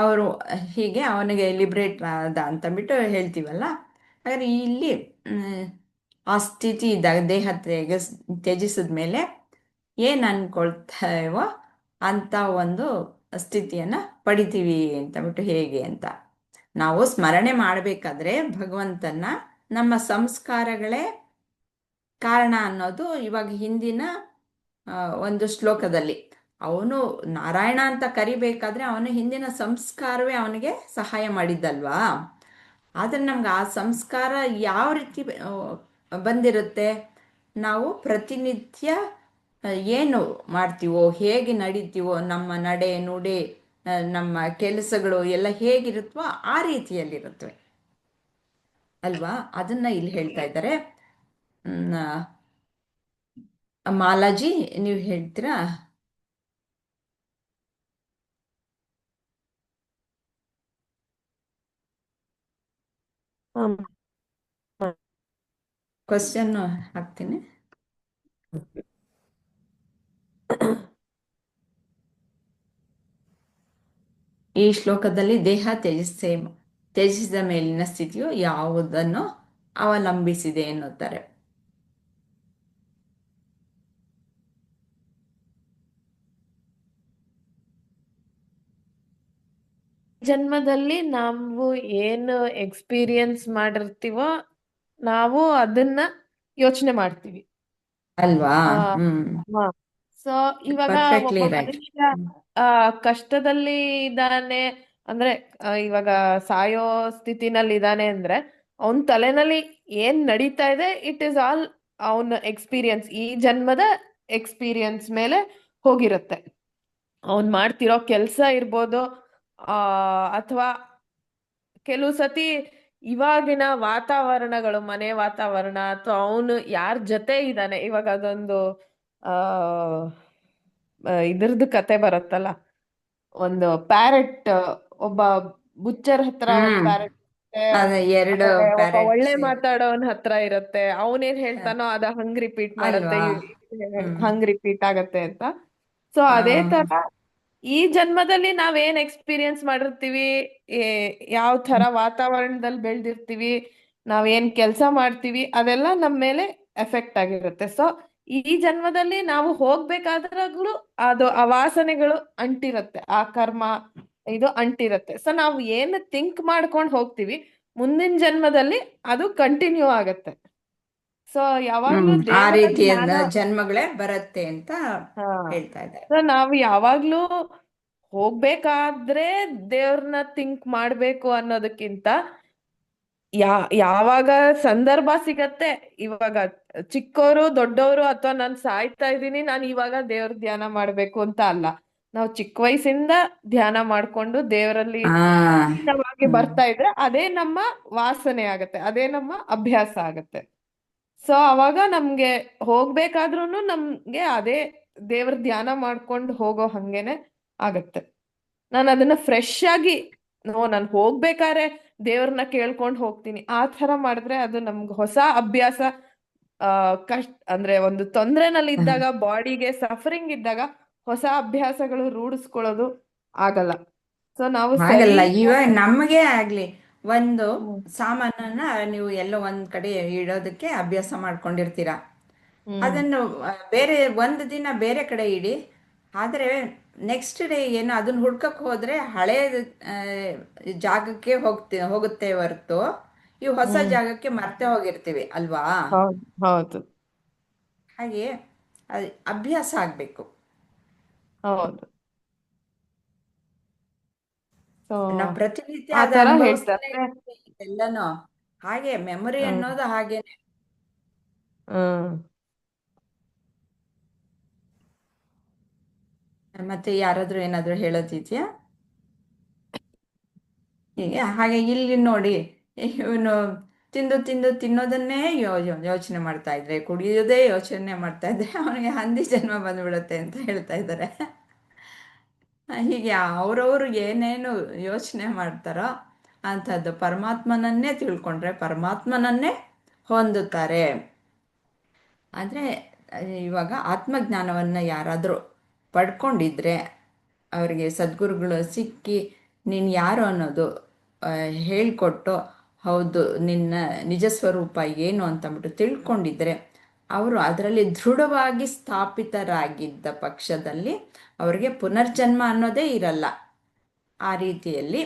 ಅವರು ಹೀಗೆ ಅವನಿಗೆ ಲಿಬ್ರೇಟ್ ಆದ ಅಂತಂದ್ಬಿಟ್ಟು ಹೇಳ್ತೀವಲ್ಲ. ಹಾಗಾದ್ರೆ ಇಲ್ಲಿ ಆ ಸ್ಥಿತಿ ಇದ್ದಾಗ ದೇಹ ತ್ಯಜಿಸಿದ ಮೇಲೆ ಏನು ಅನ್ಕೊಳ್ತೇವೋ ಅಂತ ಒಂದು ಸ್ಥಿತಿಯನ್ನು ಪಡಿತೀವಿ ಅಂತಂದ್ಬಿಟ್ಟು ಹೇಗೆ ಅಂತ ನಾವು ಸ್ಮರಣೆ ಮಾಡಬೇಕಾದ್ರೆ ಭಗವಂತನ ನಮ್ಮ ಸಂಸ್ಕಾರಗಳೇ ಕಾರಣ ಅನ್ನೋದು ಇವಾಗ ಹಿಂದಿನ ಒಂದು ಶ್ಲೋಕದಲ್ಲಿ ಅವನು ನಾರಾಯಣ ಅಂತ ಕರಿಬೇಕಾದ್ರೆ ಅವನ ಹಿಂದಿನ ಸಂಸ್ಕಾರವೇ ಅವನಿಗೆ ಸಹಾಯ ಮಾಡಿದ್ದಲ್ವಾ. ಆದರೆ ನಮ್ಗೆ ಆ ಸಂಸ್ಕಾರ ಯಾವ ರೀತಿ ಬಂದಿರುತ್ತೆ, ನಾವು ಪ್ರತಿನಿತ್ಯ ಏನು ಮಾಡ್ತೀವೋ, ಹೇಗೆ ನಡೀತೀವೋ, ನಮ್ಮ ನಡೆ ನುಡಿ ನಮ್ಮ ಕೆಲಸಗಳು ಎಲ್ಲ ಹೇಗಿರುತ್ತವೋ ಆ ರೀತಿಯಲ್ಲಿರುತ್ತವೆ ಅಲ್ವಾ. ಅದನ್ನ ಇಲ್ಲಿ ಹೇಳ್ತಾ ಇದ್ದಾರೆ. ಮಾಲಾಜಿ ನೀವು ಹೇಳ್ತೀರಾ? ಕ್ವಶನ್ ಹಾಕ್ತೀನಿ. ಈ ಶ್ಲೋಕದಲ್ಲಿ ದೇಹ ತ್ಯಜಿಸಿದ ಮೇಲಿನ ಸ್ಥಿತಿಯು ಯಾವುದನ್ನು ಅವಲಂಬಿಸಿದೆ ಎನ್ನುತ್ತಾರೆ. ಜನ್ಮದಲ್ಲಿ ನಾವು ಏನು ಎಕ್ಸ್ಪೀರಿಯನ್ಸ್ ಮಾಡಿರ್ತೀವೋ ನಾವು ಅದನ್ನ ಯೋಚನೆ ಮಾಡ್ತೀವಿ ಅಲ್ವಾ? ಹ್ಮ್. ಸೊ ಇವಾಗ ಪರ್ಫೆಕ್ಟ್ಲಿ ಒಬ್ಬ ರೈಟ್. ಮನುಷ್ಯ ಕಷ್ಟದಲ್ಲಿ ಇದ್ದಾನೆ ಅಂದ್ರೆ ಇವಾಗ ಸಾಯೋ ಸ್ಥಿತಿನಲ್ಲಿ ಇದ್ದಾನೆ ಅಂದ್ರೆ ಅವನ್ ತಲೆನಲ್ಲಿ ಏನ್ ನಡೀತಾ ಇದೆ ಇಟ್ ಇಸ್ ಆಲ್ ಅವನ ಎಕ್ಸ್ಪೀರಿಯನ್ಸ್, ಈ ಜನ್ಮದ ಎಕ್ಸ್ಪೀರಿಯನ್ಸ್ ಮೇಲೆ ಹೋಗಿರುತ್ತೆ. ಅವನ್ ಮಾಡ್ತಿರೋ ಕೆಲ್ಸ ಇರ್ಬೋದು ಅಥವಾ ಕೆಲವು ಸತಿ ಇವಾಗಿನ ವಾತಾವರಣಗಳು, ಮನೆ ವಾತಾವರಣ ಅಥವಾ ಅವನು ಯಾರ ಜೊತೆ ಇದ್ದಾನೆ, ಇವಾಗ ಅದೊಂದು ಆ ಇದ್ರದ್ದು ಕತೆ ಬರುತ್ತಲ್ಲ, ಒಂದು ಪ್ಯಾರೆಟ್, ಒಬ್ಬ ಬುಚ್ಚರ್ ಹತ್ರ ಒಂದ್ ಪ್ಯಾರೆಟ್ ಅದೇ ಎರಡು ಆಮೇಲೆ ಒಬ್ಬ ಪ್ಯಾರೆಟ್ಸ್ ಒಳ್ಳೆ ಮಾತಾಡೋನ್ ಹತ್ರ ಇರುತ್ತೆ. ಅವನೇನ್ ಹೇಳ್ತಾನೋ ಅದ ಹಂಗ್ ರಿಪೀಟ್ ಮಾಡತ್ತೆ, ಅಲ್ವಾ? ಹಂಗ್ ರಿಪೀಟ್ ಆಗತ್ತೆ ಅಂತ. ಸೊ ಅದೇ ತರ ಈ ಜನ್ಮದಲ್ಲಿ ನಾವೇನ್ ಎಕ್ಸ್ಪೀರಿಯನ್ಸ್ ಮಾಡಿರ್ತೀವಿ, ಯಾವ ತರ ವಾತಾವರಣದಲ್ಲಿ ಬೆಳ್ದಿರ್ತೀವಿ, ನಾವೇನ್ ಕೆಲಸ ಮಾಡ್ತೀವಿ, ಅದೆಲ್ಲ ನಮ್ಮ ಮೇಲೆ ಎಫೆಕ್ಟ್ ಆಗಿರುತ್ತೆ. ಸೊ ಈ ಜನ್ಮದಲ್ಲಿ ನಾವು ಹೋಗ್ಬೇಕಾದ್ರೂ ಅದು ಆ ವಾಸನೆಗಳು ಅಂಟಿರತ್ತೆ, ಆ ಕರ್ಮ ಇದು ಅಂಟಿರತ್ತೆ. ಸೊ ನಾವು ಏನು ಥಿಂಕ್ ಮಾಡ್ಕೊಂಡು ಹೋಗ್ತೀವಿ ಮುಂದಿನ ಜನ್ಮದಲ್ಲಿ ಅದು ಕಂಟಿನ್ಯೂ ಆಗತ್ತೆ. ಸೊ ಯಾವಾಗ್ಲೂ ಆ ದೇವರ ರೀತಿಯ ಧ್ಯಾನ, ಜನ್ಮಗಳೇ ಬರುತ್ತೆ ಅಂತ ಹಾ, ಹೇಳ್ತಾ ಇದ್ದಾರೆ. ಸೊ ನಾವು ಯಾವಾಗ್ಲೂ ಹೋಗ್ಬೇಕಾದ್ರೆ ದೇವ್ರನ್ನ ಥಿಂಕ್ ಮಾಡ್ಬೇಕು ಅನ್ನೋದಕ್ಕಿಂತ ಯಾವಾಗ ಸಂದರ್ಭ ಸಿಗತ್ತೆ, ಇವಾಗ ಚಿಕ್ಕವರು ದೊಡ್ಡವರು ಅಥವಾ ನಾನು ಸಾಯ್ತಾ ಇದ್ದೀನಿ ನಾನು ಇವಾಗ ದೇವ್ರ ಧ್ಯಾನ ಮಾಡ್ಬೇಕು ಅಂತ ಅಲ್ಲ. ನಾವು ಚಿಕ್ಕ ವಯಸ್ಸಿಂದ ಧ್ಯಾನ ಮಾಡ್ಕೊಂಡು ದೇವರಲ್ಲಿ ಲೀನವಾಗಿ ಬರ್ತಾ ಇದ್ರೆ ಅದೇ ನಮ್ಮ ವಾಸನೆ ಆಗತ್ತೆ, ಅದೇ ನಮ್ಮ ಅಭ್ಯಾಸ ಆಗತ್ತೆ. ಸೊ ಅವಾಗ ನಮ್ಗೆ ಹೋಗ್ಬೇಕಾದ್ರೂ ನಮ್ಗೆ ಅದೇ ದೇವ್ರ ಧ್ಯಾನ ಮಾಡ್ಕೊಂಡು ಹೋಗೋ ಹಂಗೇನೆ ಆಗತ್ತೆ. ನಾನು ಅದನ್ನ ಫ್ರೆಶ್ ಆಗಿ ನಾನು ಹೋಗ್ಬೇಕಾದ್ರೆ ದೇವ್ರನ್ನ ಕೇಳ್ಕೊಂಡು ಹೋಗ್ತೀನಿ, ಆ ತರ ಮಾಡಿದ್ರೆ ಅದು ನಮ್ಗೆ ಹೊಸ ಅಭ್ಯಾಸ. ಅಂದ್ರೆ ಒಂದು ತೊಂದ್ರೆನಲ್ಲಿ ಇದ್ದಾಗ, ಬಾಡಿಗೆ ಸಫರಿಂಗ್ ಇದ್ದಾಗ ಹೊಸ ಅಭ್ಯಾಸಗಳು ರೂಢಿಸ್ಕೊಳ್ಳೋದು ಆಗಲ್ಲ. ಸೊ ನಾವು ಆಗಲ್ಲ. ಸರಿ ಇವಾಗ ನಮಗೆ ಆಗ್ಲಿ, ಒಂದು ಸಾಮಾನನ್ನ ನೀವು ಎಲ್ಲೋ ಒಂದ್ ಕಡೆ ಇಡೋದಕ್ಕೆ ಅಭ್ಯಾಸ ಮಾಡ್ಕೊಂಡಿರ್ತೀರ. ಅದನ್ನು ಬೇರೆ ಒಂದು ದಿನ ಬೇರೆ ಕಡೆ ಇಡಿ, ಆದರೆ ನೆಕ್ಸ್ಟ್ ಡೇ ಏನು ಅದನ್ನ ಹುಡ್ಕಕ್ಕೆ ಹೋದ್ರೆ ಹಳೆ ಜಾಗಕ್ಕೆ ಹೋಗುತ್ತೆ ಹೊರತು ಈ ಹೊಸ ಜಾಗಕ್ಕೆ ಮರ್ತೆ ಹೋಗಿರ್ತೀವಿ ಅಲ್ವಾ. ಹೌದು ಹಾಗೆ ಅದು ಅಭ್ಯಾಸ ಆಗ್ಬೇಕು. ಹೌದು. ಸೊ ನಾವು ಪ್ರತಿನಿತ್ಯ ಆ ಅದು ತರ ಅನುಭವಿಸ್ತಾನೆ ಹೇಳ್ತಾರೆ. ಇರ್ತೀವಿ ಎಲ್ಲನೂ. ಹಾಗೆ ಮೆಮೊರಿ ಅನ್ನೋದು ಹಾಗೇನೆ. ಮತ್ತೆ ಯಾರಾದ್ರೂ ಏನಾದ್ರೂ ಹೇಳೋದಿದ್ಯಾ? ಹೀಗೆ ಹಾಗೆ ಇಲ್ಲಿ ನೋಡಿ, ಇವನು ತಿನ್ನೋದನ್ನೇ ಯೋಚನೆ ಮಾಡ್ತಾ ಇದ್ರೆ, ಕುಡಿಯೋದೇ ಯೋಚನೆ ಮಾಡ್ತಾ ಇದ್ರೆ ಅವನಿಗೆ ಹಂದಿ ಜನ್ಮ ಬಂದ್ಬಿಡುತ್ತೆ ಅಂತ ಹೇಳ್ತಾ ಇದ್ದಾರೆ. ಹೀಗೆ ಅವ್ರವ್ರು ಏನೇನು ಯೋಚನೆ ಮಾಡ್ತಾರೋ ಅಂಥದ್ದು ಪರಮಾತ್ಮನನ್ನೇ ತಿಳ್ಕೊಂಡ್ರೆ ಪರಮಾತ್ಮನನ್ನೇ ಹೊಂದುತ್ತಾರೆ. ಆದರೆ ಇವಾಗ ಆತ್ಮಜ್ಞಾನವನ್ನು ಯಾರಾದರೂ ಪಡ್ಕೊಂಡಿದ್ರೆ, ಅವರಿಗೆ ಸದ್ಗುರುಗಳು ಸಿಕ್ಕಿ ನೀನು ಯಾರು ಅನ್ನೋದು ಹೇಳಿಕೊಟ್ಟು ಹೌದು ನಿನ್ನ ನಿಜ ಸ್ವರೂಪ ಏನು ಅಂತಂದ್ಬಿಟ್ಟು ತಿಳ್ಕೊಂಡಿದ್ರೆ ಅವರು ಅದರಲ್ಲಿ ದೃಢವಾಗಿ ಸ್ಥಾಪಿತರಾಗಿದ್ದ ಪಕ್ಷದಲ್ಲಿ ಅವರಿಗೆ ಪುನರ್ಜನ್ಮ ಅನ್ನೋದೇ ಇರಲ್ಲ. ಆ ರೀತಿಯಲ್ಲಿ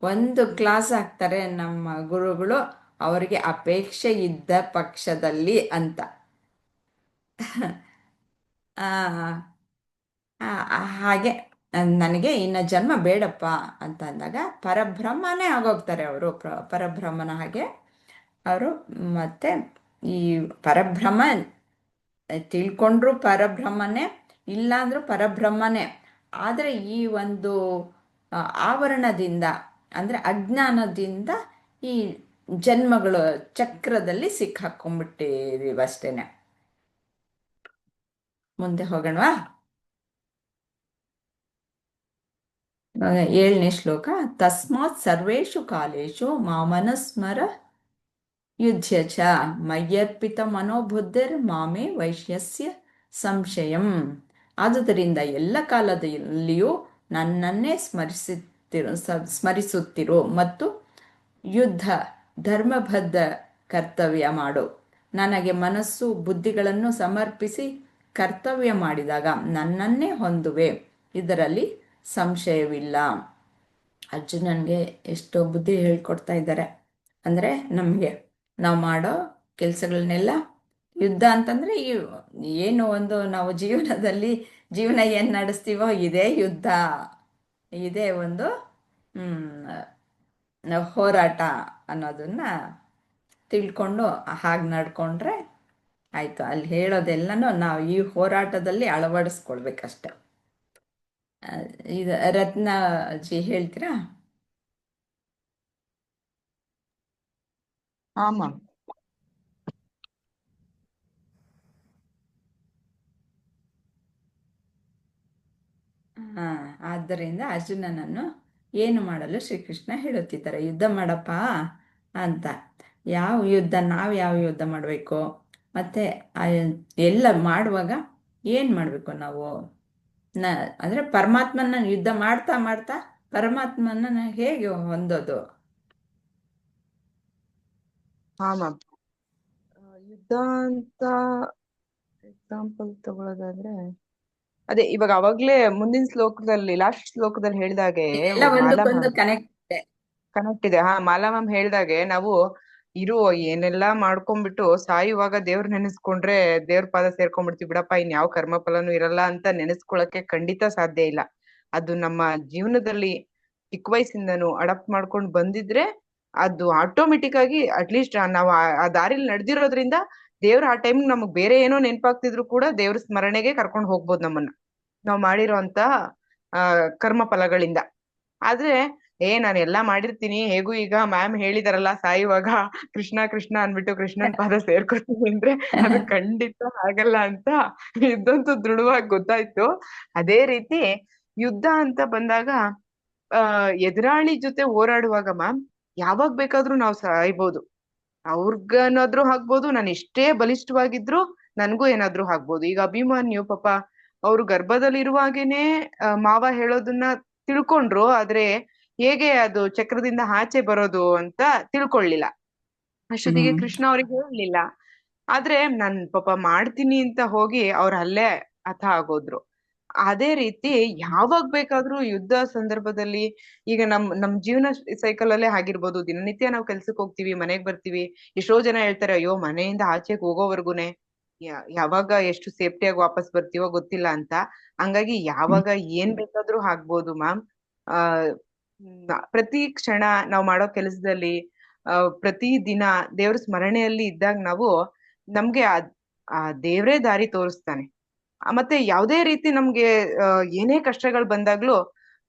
ಒಂದು ಕ್ಲಾಸ್ ಹಾಕ್ತಾರೆ ನಮ್ಮ ಗುರುಗಳು, ಅವರಿಗೆ ಅಪೇಕ್ಷೆ ಇದ್ದ ಪಕ್ಷದಲ್ಲಿ ಅಂತ. ಆ, ಹಾಗೆ ನನಗೆ ಇನ್ನು ಜನ್ಮ ಬೇಡಪ್ಪ ಅಂತ ಅಂದಾಗ ಪರಬ್ರಹ್ಮನೇ ಆಗೋಗ್ತಾರೆ ಅವರು. ಪರಬ್ರಹ್ಮನ ಹಾಗೆ ಅವರು. ಮತ್ತೆ ಈ ಪರಬ್ರಹ್ಮ ತಿಳ್ಕೊಂಡ್ರು ಪರಬ್ರಹ್ಮನೇ, ಇಲ್ಲಾಂದ್ರೂ ಪರಬ್ರಹ್ಮನೇ. ಆದರೆ ಈ ಒಂದು ಆವರಣದಿಂದ ಅಂದರೆ ಅಜ್ಞಾನದಿಂದ ಈ ಜನ್ಮಗಳು ಚಕ್ರದಲ್ಲಿ ಸಿಕ್ಕಾಕೊಂಡ್ಬಿಟ್ಟಿದೀವಿ ಅಷ್ಟೇನೆ. ಮುಂದೆ ಹೋಗೋಣವಾ? 7ನೇ ಶ್ಲೋಕ. ತಸ್ಮಾತ್ ಸರ್ವೇಷು ಕಾಲೇಷು ಮಾಮನುಸ್ಮರ ಯುಧ್ಯ ಚ ಮಯ್ಯರ್ಪಿತ ಮನೋಬುದ್ಧಿರ್ ಮಾಮೇ ವೈಶ್ಯಸ್ಯ ಸಂಶಯಂ. ಆದುದರಿಂದ ಎಲ್ಲ ಕಾಲದಲ್ಲಿಯೂ ನನ್ನನ್ನೇ ಸ್ಮರಿಸುತ್ತಿರು ಮತ್ತು ಯುದ್ಧ ಧರ್ಮಬದ್ಧ ಕರ್ತವ್ಯ ಮಾಡು. ನನಗೆ ಮನಸ್ಸು ಬುದ್ಧಿಗಳನ್ನು ಸಮರ್ಪಿಸಿ ಕರ್ತವ್ಯ ಮಾಡಿದಾಗ ನನ್ನನ್ನೇ ಹೊಂದುವೆ, ಇದರಲ್ಲಿ ಸಂಶಯವಿಲ್ಲ. ಅರ್ಜುನನ್ಗೆ ಎಷ್ಟೋ ಬುದ್ಧಿ ಹೇಳ್ಕೊಡ್ತಾ ಇದ್ದಾರೆ. ಅಂದರೆ ನಮಗೆ ನಾವು ಮಾಡೋ ಕೆಲಸಗಳನ್ನೆಲ್ಲ ಯುದ್ಧ ಅಂತಂದರೆ ಏನು ಒಂದು ನಾವು ಜೀವನ ಏನು ನಡೆಸ್ತೀವೋ ಇದೇ ಯುದ್ಧ, ಇದೇ ಒಂದು ಹೋರಾಟ ಅನ್ನೋದನ್ನ ತಿಳ್ಕೊಂಡು ಹಾಗೆ ನಡ್ಕೊಂಡ್ರೆ ಆಯಿತು. ಅಲ್ಲಿ ಹೇಳೋದೆಲ್ಲನೂ ನಾವು ಈ ಹೋರಾಟದಲ್ಲಿ ಅಳವಡಿಸ್ಕೊಳ್ಬೇಕಷ್ಟೆ. ಇದು ರತ್ನಾಜಿ ಹೇಳ್ತೀರಾ? ಹಾ ಮ್ಯಾಮ್. ಆದ್ದರಿಂದ ಅರ್ಜುನನನ್ನು ಏನು ಮಾಡಲು ಶ್ರೀಕೃಷ್ಣ ಹೇಳುತ್ತಿದ್ದಾರೆ? ಯುದ್ಧ ಮಾಡಪ್ಪ ಅಂತ. ಯಾವ ಯುದ್ಧ, ನಾವು ಯಾವ ಯುದ್ಧ ಮಾಡಬೇಕು, ಮತ್ತು ಎಲ್ಲ ಮಾಡುವಾಗ ಏನು ಮಾಡಬೇಕು ನಾವು? ಅಂದರೆ ಪರಮಾತ್ಮನ ಯುದ್ಧ ಮಾಡ್ತಾ ಮಾಡ್ತಾ ಪರಮಾತ್ಮನ ಹೇಗೆ ಹೊಂದೋದು? ಹಾ ಮ್ಯಾಮ್. ಯುದ್ಧ ಅಂತ ಎಕ್ಸಾಂಪಲ್ ತಗೊಳ್ಳೋದಾದ್ರೆ ಅದೇ ಇವಾಗ ಅವಾಗ್ಲೇ ಮುಂದಿನ ಶ್ಲೋಕದಲ್ಲಿ ಲಾಸ್ಟ್ ಶ್ಲೋಕದಲ್ಲಿ ಹೇಳ್ದಾಗೆ ಎಲ್ಲ ಒಂದಕ್ಕೊಂದು ಕನೆಕ್ಟ್ ಇದೆ. ಮಾಲಾ ಮ್ಯಾಮ್ ಹೇಳ್ದಾಗೆ ನಾವು ಏನೆಲ್ಲಾ ಮಾಡ್ಕೊಂಡ್ಬಿಟ್ಟು ಸಾಯುವಾಗ ದೇವ್ರ ನೆನೆಸ್ಕೊಂಡ್ರೆ ದೇವ್ರ ಪಾದ ಸೇರ್ಕೊಂಡ್ಬಿಡ್ತೀವಿ ಬಿಡಪ್ಪ, ಇನ್ ಯಾವ ಕರ್ಮ ಫಲನೂ ಇರಲ್ಲ ಅಂತ ನೆನೆಸ್ಕೊಳಕ್ಕೆ ಖಂಡಿತ ಸಾಧ್ಯ ಇಲ್ಲ. ಅದು ನಮ್ಮ ಜೀವನದಲ್ಲಿ ಚಿಕ್ಕ ವಯಸ್ಸಿಂದನೂ ಅಡಾಪ್ಟ್ ಮಾಡ್ಕೊಂಡು ಬಂದಿದ್ರೆ ಅದು ಆಟೋಮೆಟಿಕ್ ಆಗಿ ಅಟ್ಲೀಸ್ಟ್ ನಾವು ಆ ದಾರಿಲಿ ನಡೆದಿರೋದ್ರಿಂದ ದೇವ್ರ ಆ ಟೈಮ್ ನಮಗ್ ಬೇರೆ ಏನೋ ನೆನಪಾಗ್ತಿದ್ರು ಕೂಡ ದೇವ್ರ ಸ್ಮರಣೆಗೆ ಕರ್ಕೊಂಡು ಹೋಗ್ಬೋದು ನಮ್ಮನ್ನ, ನಾವ್ ಮಾಡಿರೋಂತ ಕರ್ಮ ಫಲಗಳಿಂದ. ಆದ್ರೆ ನಾನು ಎಲ್ಲಾ ಮಾಡಿರ್ತೀನಿ, ಹೇಗೂ ಈಗ ಮ್ಯಾಮ್ ಹೇಳಿದಾರಲ್ಲ ಸಾಯುವಾಗ ಕೃಷ್ಣ ಕೃಷ್ಣ ಅನ್ಬಿಟ್ಟು ಕೃಷ್ಣನ್ ಪಾದ ಸೇರ್ಕೊತೀನಿ ಅಂದ್ರೆ ಅದು ಖಂಡಿತ ಆಗಲ್ಲ ಅಂತ ಇದಂತೂ ದೃಢವಾಗಿ ಗೊತ್ತಾಯ್ತು. ಅದೇ ರೀತಿ ಯುದ್ಧ ಅಂತ ಬಂದಾಗ ಎದುರಾಳಿ ಜೊತೆ ಹೋರಾಡುವಾಗ ಮ್ಯಾಮ್ ಯಾವಾಗ ಬೇಕಾದ್ರೂ ನಾವು ಸಾಯ್ಬೋದು. ಅವ್ರಿಗೇನಾದ್ರೂ ಆಗ್ಬೋದು, ನಾನು ಎಷ್ಟೇ ಬಲಿಷ್ಠವಾಗಿದ್ರು ನನ್ಗೂ ಏನಾದ್ರೂ ಆಗ್ಬೋದು. ಈಗ ಅಭಿಮನ್ಯು ಪಾಪ ಅವ್ರು ಗರ್ಭದಲ್ಲಿರುವಾಗೇನೆ ಮಾವ ಹೇಳೋದನ್ನ ತಿಳ್ಕೊಂಡ್ರು, ಆದ್ರೆ ಹೇಗೆ ಅದು ಚಕ್ರದಿಂದ ಆಚೆ ಬರೋದು ಅಂತ ತಿಳ್ಕೊಳ್ಳಿಲ್ಲ. ಅಷ್ಟೊತ್ತಿಗೆ ಕೃಷ್ಣ ಅವ್ರಿಗೆ ಹೇಳಲಿಲ್ಲ. ಆದ್ರೆ ನಾನ್ ಪಾಪ ಮಾಡ್ತೀನಿ ಅಂತ ಹೋಗಿ ಅವ್ರ ಅಲ್ಲೇ ಹತ ಆಗೋದ್ರು. ಅದೇ ರೀತಿ ಯಾವಾಗ ಬೇಕಾದ್ರೂ ಯುದ್ಧ ಸಂದರ್ಭದಲ್ಲಿ ಈಗ ನಮ್ ಜೀವನ ಸೈಕಲ್ ಅಲ್ಲೇ ಆಗಿರ್ಬೋದು, ದಿನನಿತ್ಯ ನಾವು ಕೆಲ್ಸಕ್ಕೆ ಹೋಗ್ತೀವಿ, ಮನೆಗ್ ಬರ್ತೀವಿ, ಎಷ್ಟೋ ಜನ ಹೇಳ್ತಾರೆ ಅಯ್ಯೋ ಮನೆಯಿಂದ ಆಚೆಗೆ ಹೋಗೋವರ್ಗುನೆ ಯಾವಾಗ ಎಷ್ಟು ಸೇಫ್ಟಿಯಾಗಿ ವಾಪಸ್ ಬರ್ತೀವೋ ಗೊತ್ತಿಲ್ಲ ಅಂತ. ಹಂಗಾಗಿ ಯಾವಾಗ ಏನ್ ಬೇಕಾದ್ರೂ ಆಗ್ಬೋದು ಮ್ಯಾಮ್. ಪ್ರತಿ ಕ್ಷಣ ನಾವು ಮಾಡೋ ಕೆಲಸದಲ್ಲಿ ಪ್ರತಿ ದಿನ ದೇವ್ರ ಸ್ಮರಣೆಯಲ್ಲಿ ಇದ್ದಾಗ ನಮ್ಗೆ ಆ ದೇವ್ರೇ ದಾರಿ ತೋರಿಸ್ತಾನೆ. ಮತ್ತೆ ಯಾವ್ದೇ ರೀತಿ ನಮ್ಗೆ ಏನೇ ಕಷ್ಟಗಳು ಬಂದಾಗ್ಲೂ,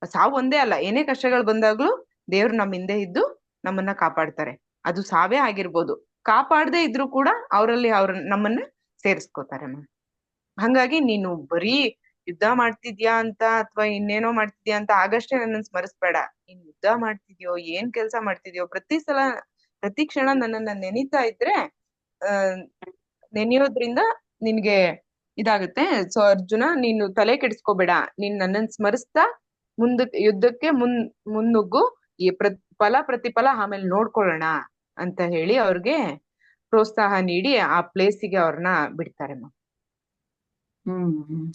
ಸಾವು ಒಂದೇ ಅಲ್ಲ, ಏನೇ ಕಷ್ಟಗಳು ಬಂದಾಗ್ಲೂ ದೇವ್ರು ನಮ್ ಹಿಂದೆ ಇದ್ದು ನಮ್ಮನ್ನ ಕಾಪಾಡ್ತಾರೆ. ಅದು ಸಾವೇ ಆಗಿರ್ಬೋದು, ಕಾಪಾಡದೇ ಇದ್ರು ಕೂಡ ಅವರಲ್ಲಿ ನಮ್ಮನ್ನ ಸೇರಿಸ್ಕೋತಾರೆ ಮ್ಯಾಮ್. ಹಂಗಾಗಿ ನೀನು ಬರೀ ಯುದ್ಧ ಮಾಡ್ತಿದ್ಯಾ ಅಂತ ಅಥವಾ ಇನ್ನೇನೋ ಮಾಡ್ತಿದ್ಯಾ ಅಂತ ಆಗಷ್ಟೇ ನನ್ನನ್ನು ಸ್ಮರಿಸ್ಬೇಡ. ನೀನ್ ಯುದ್ಧ ಮಾಡ್ತಿದ್ಯೋ, ಏನ್ ಕೆಲ್ಸ ಮಾಡ್ತಿದ್ಯೋ, ಪ್ರತಿ ಕ್ಷಣ ನನ್ನನ್ನ ನೆನೀತಾ ಇದ್ರೆ ನೆನೆಯೋದ್ರಿಂದ ನಿನ್ಗೆ ಇದಾಗುತ್ತೆ. ಸೊ ಅರ್ಜುನ, ನೀನು ತಲೆ ಕೆಡಿಸ್ಕೋಬೇಡ, ನೀನ್ ನನ್ನನ್ ಸ್ಮರಿಸ್ತಾ ಯುದ್ಧಕ್ಕೆ ಮುನ್ನುಗ್ಗು, ಈ ಫಲ ಪ್ರತಿಫಲ ಆಮೇಲೆ ನೋಡ್ಕೊಳ್ಳೋಣ ಅಂತ ಹೇಳಿ ಅವ್ರಿಗೆ ಪ್ರೋತ್ಸಾಹ ನೀಡಿ ಆ ಪ್ಲೇಸಿಗೆ ಅವ್ರನ್ನ ಬಿಡ್ತಾರೆ ಮ್ಯಾಮ್. ಹ್ಮ್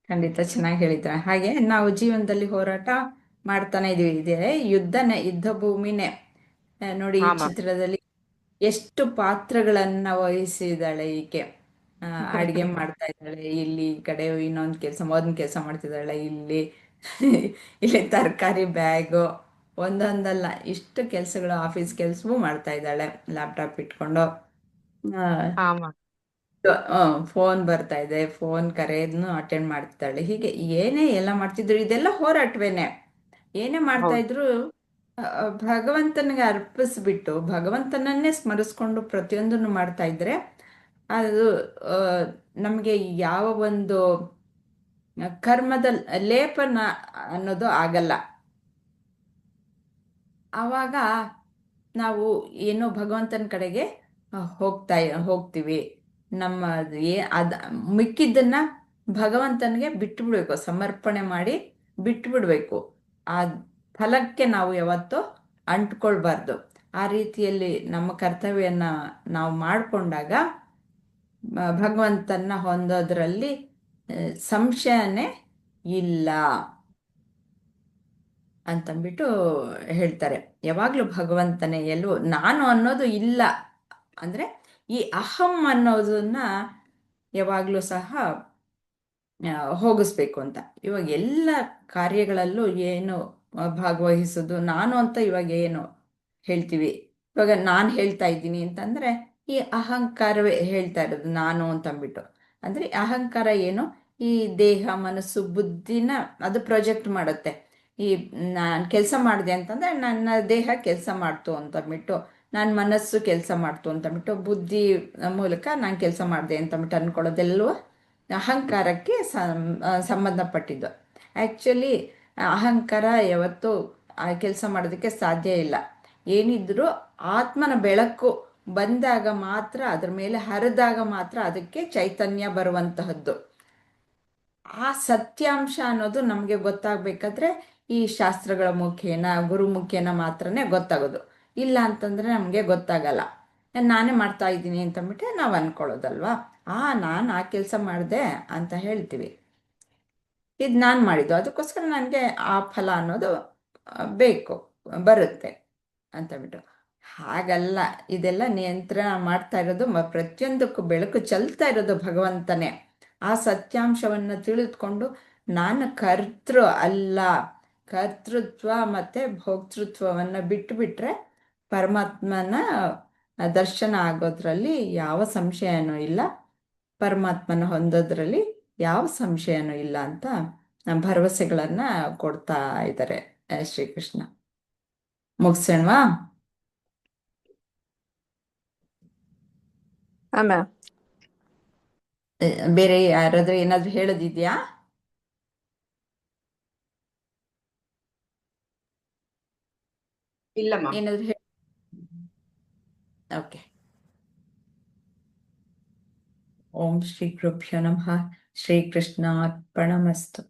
ಖಂಡಿತ ಚೆನ್ನಾಗಿ ಹೇಳಿದ್ರ. ಹಾಗೆ ನಾವು ಜೀವನದಲ್ಲಿ ಹೋರಾಟ ಮಾಡ್ತಾನೆ ಇದೀವಿ. ಇದೇ ಯುದ್ಧ ಭೂಮಿನೇ. ನೋಡಿ, ಈ ಹಾ ಮ್ಯಾಮ್. ಚಿತ್ರದಲ್ಲಿ ಎಷ್ಟು ಪಾತ್ರಗಳನ್ನ ವಹಿಸಿದಾಳೆ ಈಕೆ. ಅಡಿಗೆ ಮಾಡ್ತಾ ಇದ್ದಾಳೆ, ಇಲ್ಲಿ ಈ ಕಡೆ ಇನ್ನೊಂದ್ ಕೆಲಸ ಮಾಡ್ತಿದ್ದಾಳೆ, ಇಲ್ಲಿ ಇಲ್ಲಿ ತರಕಾರಿ ಬ್ಯಾಗು, ಒಂದೊಂದಲ್ಲ ಇಷ್ಟು ಕೆಲಸಗಳು, ಆಫೀಸ್ ಕೆಲಸವೂ ಮಾಡ್ತಾ ಇದ್ದಾಳೆ ಲ್ಯಾಪ್ಟಾಪ್ ಇಟ್ಕೊಂಡು. ಹಾ ಮ್ಯಾಮ್. ಫೋನ್ ಬರ್ತಾ ಇದೆ, ಫೋನ್ ಕರೆಯನ್ನು ಅಟೆಂಡ್ ಮಾಡ್ತಿದ್ದಾಳೆ. ಹೀಗೆ ಏನೇ ಎಲ್ಲ ಮಾಡ್ತಿದ್ರು ಇದೆಲ್ಲ ಹೋರಾಟವೇನೆ. ಏನೇ ಮಾಡ್ತಾ ಹೌದು. ಇದ್ರು ಭಗವಂತನಿಗೆ ಅರ್ಪಿಸ್ಬಿಟ್ಟು ಭಗವಂತನನ್ನೇ ಸ್ಮರಿಸ್ಕೊಂಡು ಪ್ರತಿಯೊಂದನ್ನು ಮಾಡ್ತಾ ಇದ್ರೆ ಅದು ನಮಗೆ ಯಾವ ಒಂದು ಕರ್ಮದ ಲೇಪನ ಅನ್ನೋದು ಆಗಲ್ಲ. ಆವಾಗ ನಾವು ಏನೋ ಭಗವಂತನ ಕಡೆಗೆ ಹೋಗ್ತೀವಿ. ನಮ್ಮ ಮಿಕ್ಕಿದ್ದನ್ನ ಭಗವಂತನಿಗೆ ಬಿಟ್ಟು ಬಿಡ್ಬೇಕು, ಸಮರ್ಪಣೆ ಮಾಡಿ ಬಿಟ್ಟು ಬಿಡ್ಬೇಕು. ಆ ಫಲಕ್ಕೆ ನಾವು ಯಾವತ್ತೂ ಅಂಟ್ಕೊಳ್ಬಾರ್ದು. ಆ ರೀತಿಯಲ್ಲಿ ನಮ್ಮ ಕರ್ತವ್ಯನ ನಾವು ಮಾಡಿಕೊಂಡಾಗ ಭಗವಂತನ ಹೊಂದೋದ್ರಲ್ಲಿ ಸಂಶಯನೇ ಇಲ್ಲ ಅಂತಂದ್ಬಿಟ್ಟು ಹೇಳ್ತಾರೆ. ಯಾವಾಗಲೂ ಭಗವಂತನೇ, ಎಲ್ಲೂ ನಾನು ಅನ್ನೋದು ಇಲ್ಲ. ಅಂದರೆ ಈ ಅಹಂ ಅನ್ನೋದನ್ನ ಯಾವಾಗಲೂ ಸಹ ಹೋಗಿಸ್ಬೇಕು ಅಂತ. ಇವಾಗ ಎಲ್ಲ ಕಾರ್ಯಗಳಲ್ಲೂ ಏನು ಭಾಗವಹಿಸೋದು ನಾನು ಅಂತ ಇವಾಗ ಏನು ಹೇಳ್ತೀವಿ, ಇವಾಗ ನಾನು ಹೇಳ್ತಾ ಇದ್ದೀನಿ ಅಂತಂದರೆ ಈ ಅಹಂಕಾರವೇ ಹೇಳ್ತಾ ಇರೋದು ನಾನು ಅಂತಂದ್ಬಿಟ್ಟು. ಅಂದರೆ ಅಹಂಕಾರ ಏನು, ಈ ದೇಹ ಮನಸ್ಸು ಬುದ್ಧಿನ ಅದು ಪ್ರೊಜೆಕ್ಟ್ ಮಾಡುತ್ತೆ. ಈ ನಾನು ಕೆಲಸ ಮಾಡಿದೆ ಅಂತಂದರೆ ನನ್ನ ದೇಹ ಕೆಲಸ ಮಾಡ್ತು ಅಂತಂದ್ಬಿಟ್ಟು, ನನ್ನ ಮನಸ್ಸು ಕೆಲಸ ಮಾಡ್ತು ಅಂತಂದ್ಬಿಟ್ಟು, ಬುದ್ಧಿ ಮೂಲಕ ನಾನು ಕೆಲಸ ಮಾಡಿದೆ ಅಂತಂದ್ಬಿಟ್ಟು ಅಂದ್ಕೊಳ್ಳೋದೆಲ್ಲವೂ ಅಹಂಕಾರಕ್ಕೆ ಸಂಬಂಧಪಟ್ಟಿದ್ದು. ಆ್ಯಕ್ಚುಲಿ ಅಹಂಕಾರ ಯಾವತ್ತೂ ಆ ಕೆಲಸ ಮಾಡೋದಕ್ಕೆ ಸಾಧ್ಯ ಇಲ್ಲ. ಏನಿದ್ರೂ ಆತ್ಮನ ಬೆಳಕು ಬಂದಾಗ ಮಾತ್ರ, ಅದ್ರ ಮೇಲೆ ಹರಿದಾಗ ಮಾತ್ರ ಅದಕ್ಕೆ ಚೈತನ್ಯ ಬರುವಂತಹದ್ದು. ಆ ಸತ್ಯಾಂಶ ಅನ್ನೋದು ನಮಗೆ ಗೊತ್ತಾಗಬೇಕಾದ್ರೆ ಈ ಶಾಸ್ತ್ರಗಳ ಮುಖೇನ, ಗುರು ಮುಖೇನ ಮಾತ್ರನೇ ಗೊತ್ತಾಗೋದು. ಇಲ್ಲ ಅಂತಂದರೆ ನಮಗೆ ಗೊತ್ತಾಗಲ್ಲ. ನಾನೇ ಮಾಡ್ತಾ ಇದ್ದೀನಿ ಅಂತಂದ್ಬಿಟ್ಟೆ ನಾವು ಅಂದ್ಕೊಳ್ಳೋದಲ್ವಾ. ನಾನು ಆ ಕೆಲಸ ಮಾಡಿದೆ ಅಂತ ಹೇಳ್ತೀವಿ, ಇದು ನಾನು ಮಾಡಿದ್ದು, ಅದಕ್ಕೋಸ್ಕರ ನನಗೆ ಆ ಫಲ ಅನ್ನೋದು ಬೇಕು, ಬರುತ್ತೆ ಅಂತಬಿಟ್ಟು. ಹಾಗಲ್ಲ, ಇದೆಲ್ಲ ನಿಯಂತ್ರಣ ಮಾಡ್ತಾ ಇರೋದು, ಪ್ರತಿಯೊಂದಕ್ಕೂ ಬೆಳಕು ಚೆಲ್ತಾ ಇರೋದು ಭಗವಂತನೇ. ಆ ಸತ್ಯಾಂಶವನ್ನು ತಿಳಿದುಕೊಂಡು ನಾನು ಕರ್ತೃ ಅಲ್ಲ, ಕರ್ತೃತ್ವ ಮತ್ತು ಭೋಕ್ತೃತ್ವವನ್ನು ಬಿಟ್ಟುಬಿಟ್ರೆ ಪರಮಾತ್ಮನ ದರ್ಶನ ಆಗೋದ್ರಲ್ಲಿ ಯಾವ ಸಂಶಯನೂ ಇಲ್ಲ, ಪರಮಾತ್ಮನ ಹೊಂದೋದ್ರಲ್ಲಿ ಯಾವ ಸಂಶಯನೂ ಇಲ್ಲ ಅಂತ ಭರವಸೆಗಳನ್ನು ಕೊಡ್ತಾ ಇದ್ದಾರೆ ಶ್ರೀಕೃಷ್ಣ. ಮುಗಿಸೋಣವಾ? ಮ್ಯಾಮ್. ಬೇರೆ ಯಾರಾದ್ರೂ ಏನಾದ್ರೂ ಹೇಳೋದಿದ್ಯಾ? ಇಲ್ಲ ಮ್ಯಾಮ್. ಏನಾದ್ರೂ ಓಕೆ. ಓಂ ಶ್ರೀ ಗುರುಭ್ಯೋ ನಮಃ. ಶ್ರೀಕೃಷ್ಣಾರ್ಪಣಮಸ್ತು.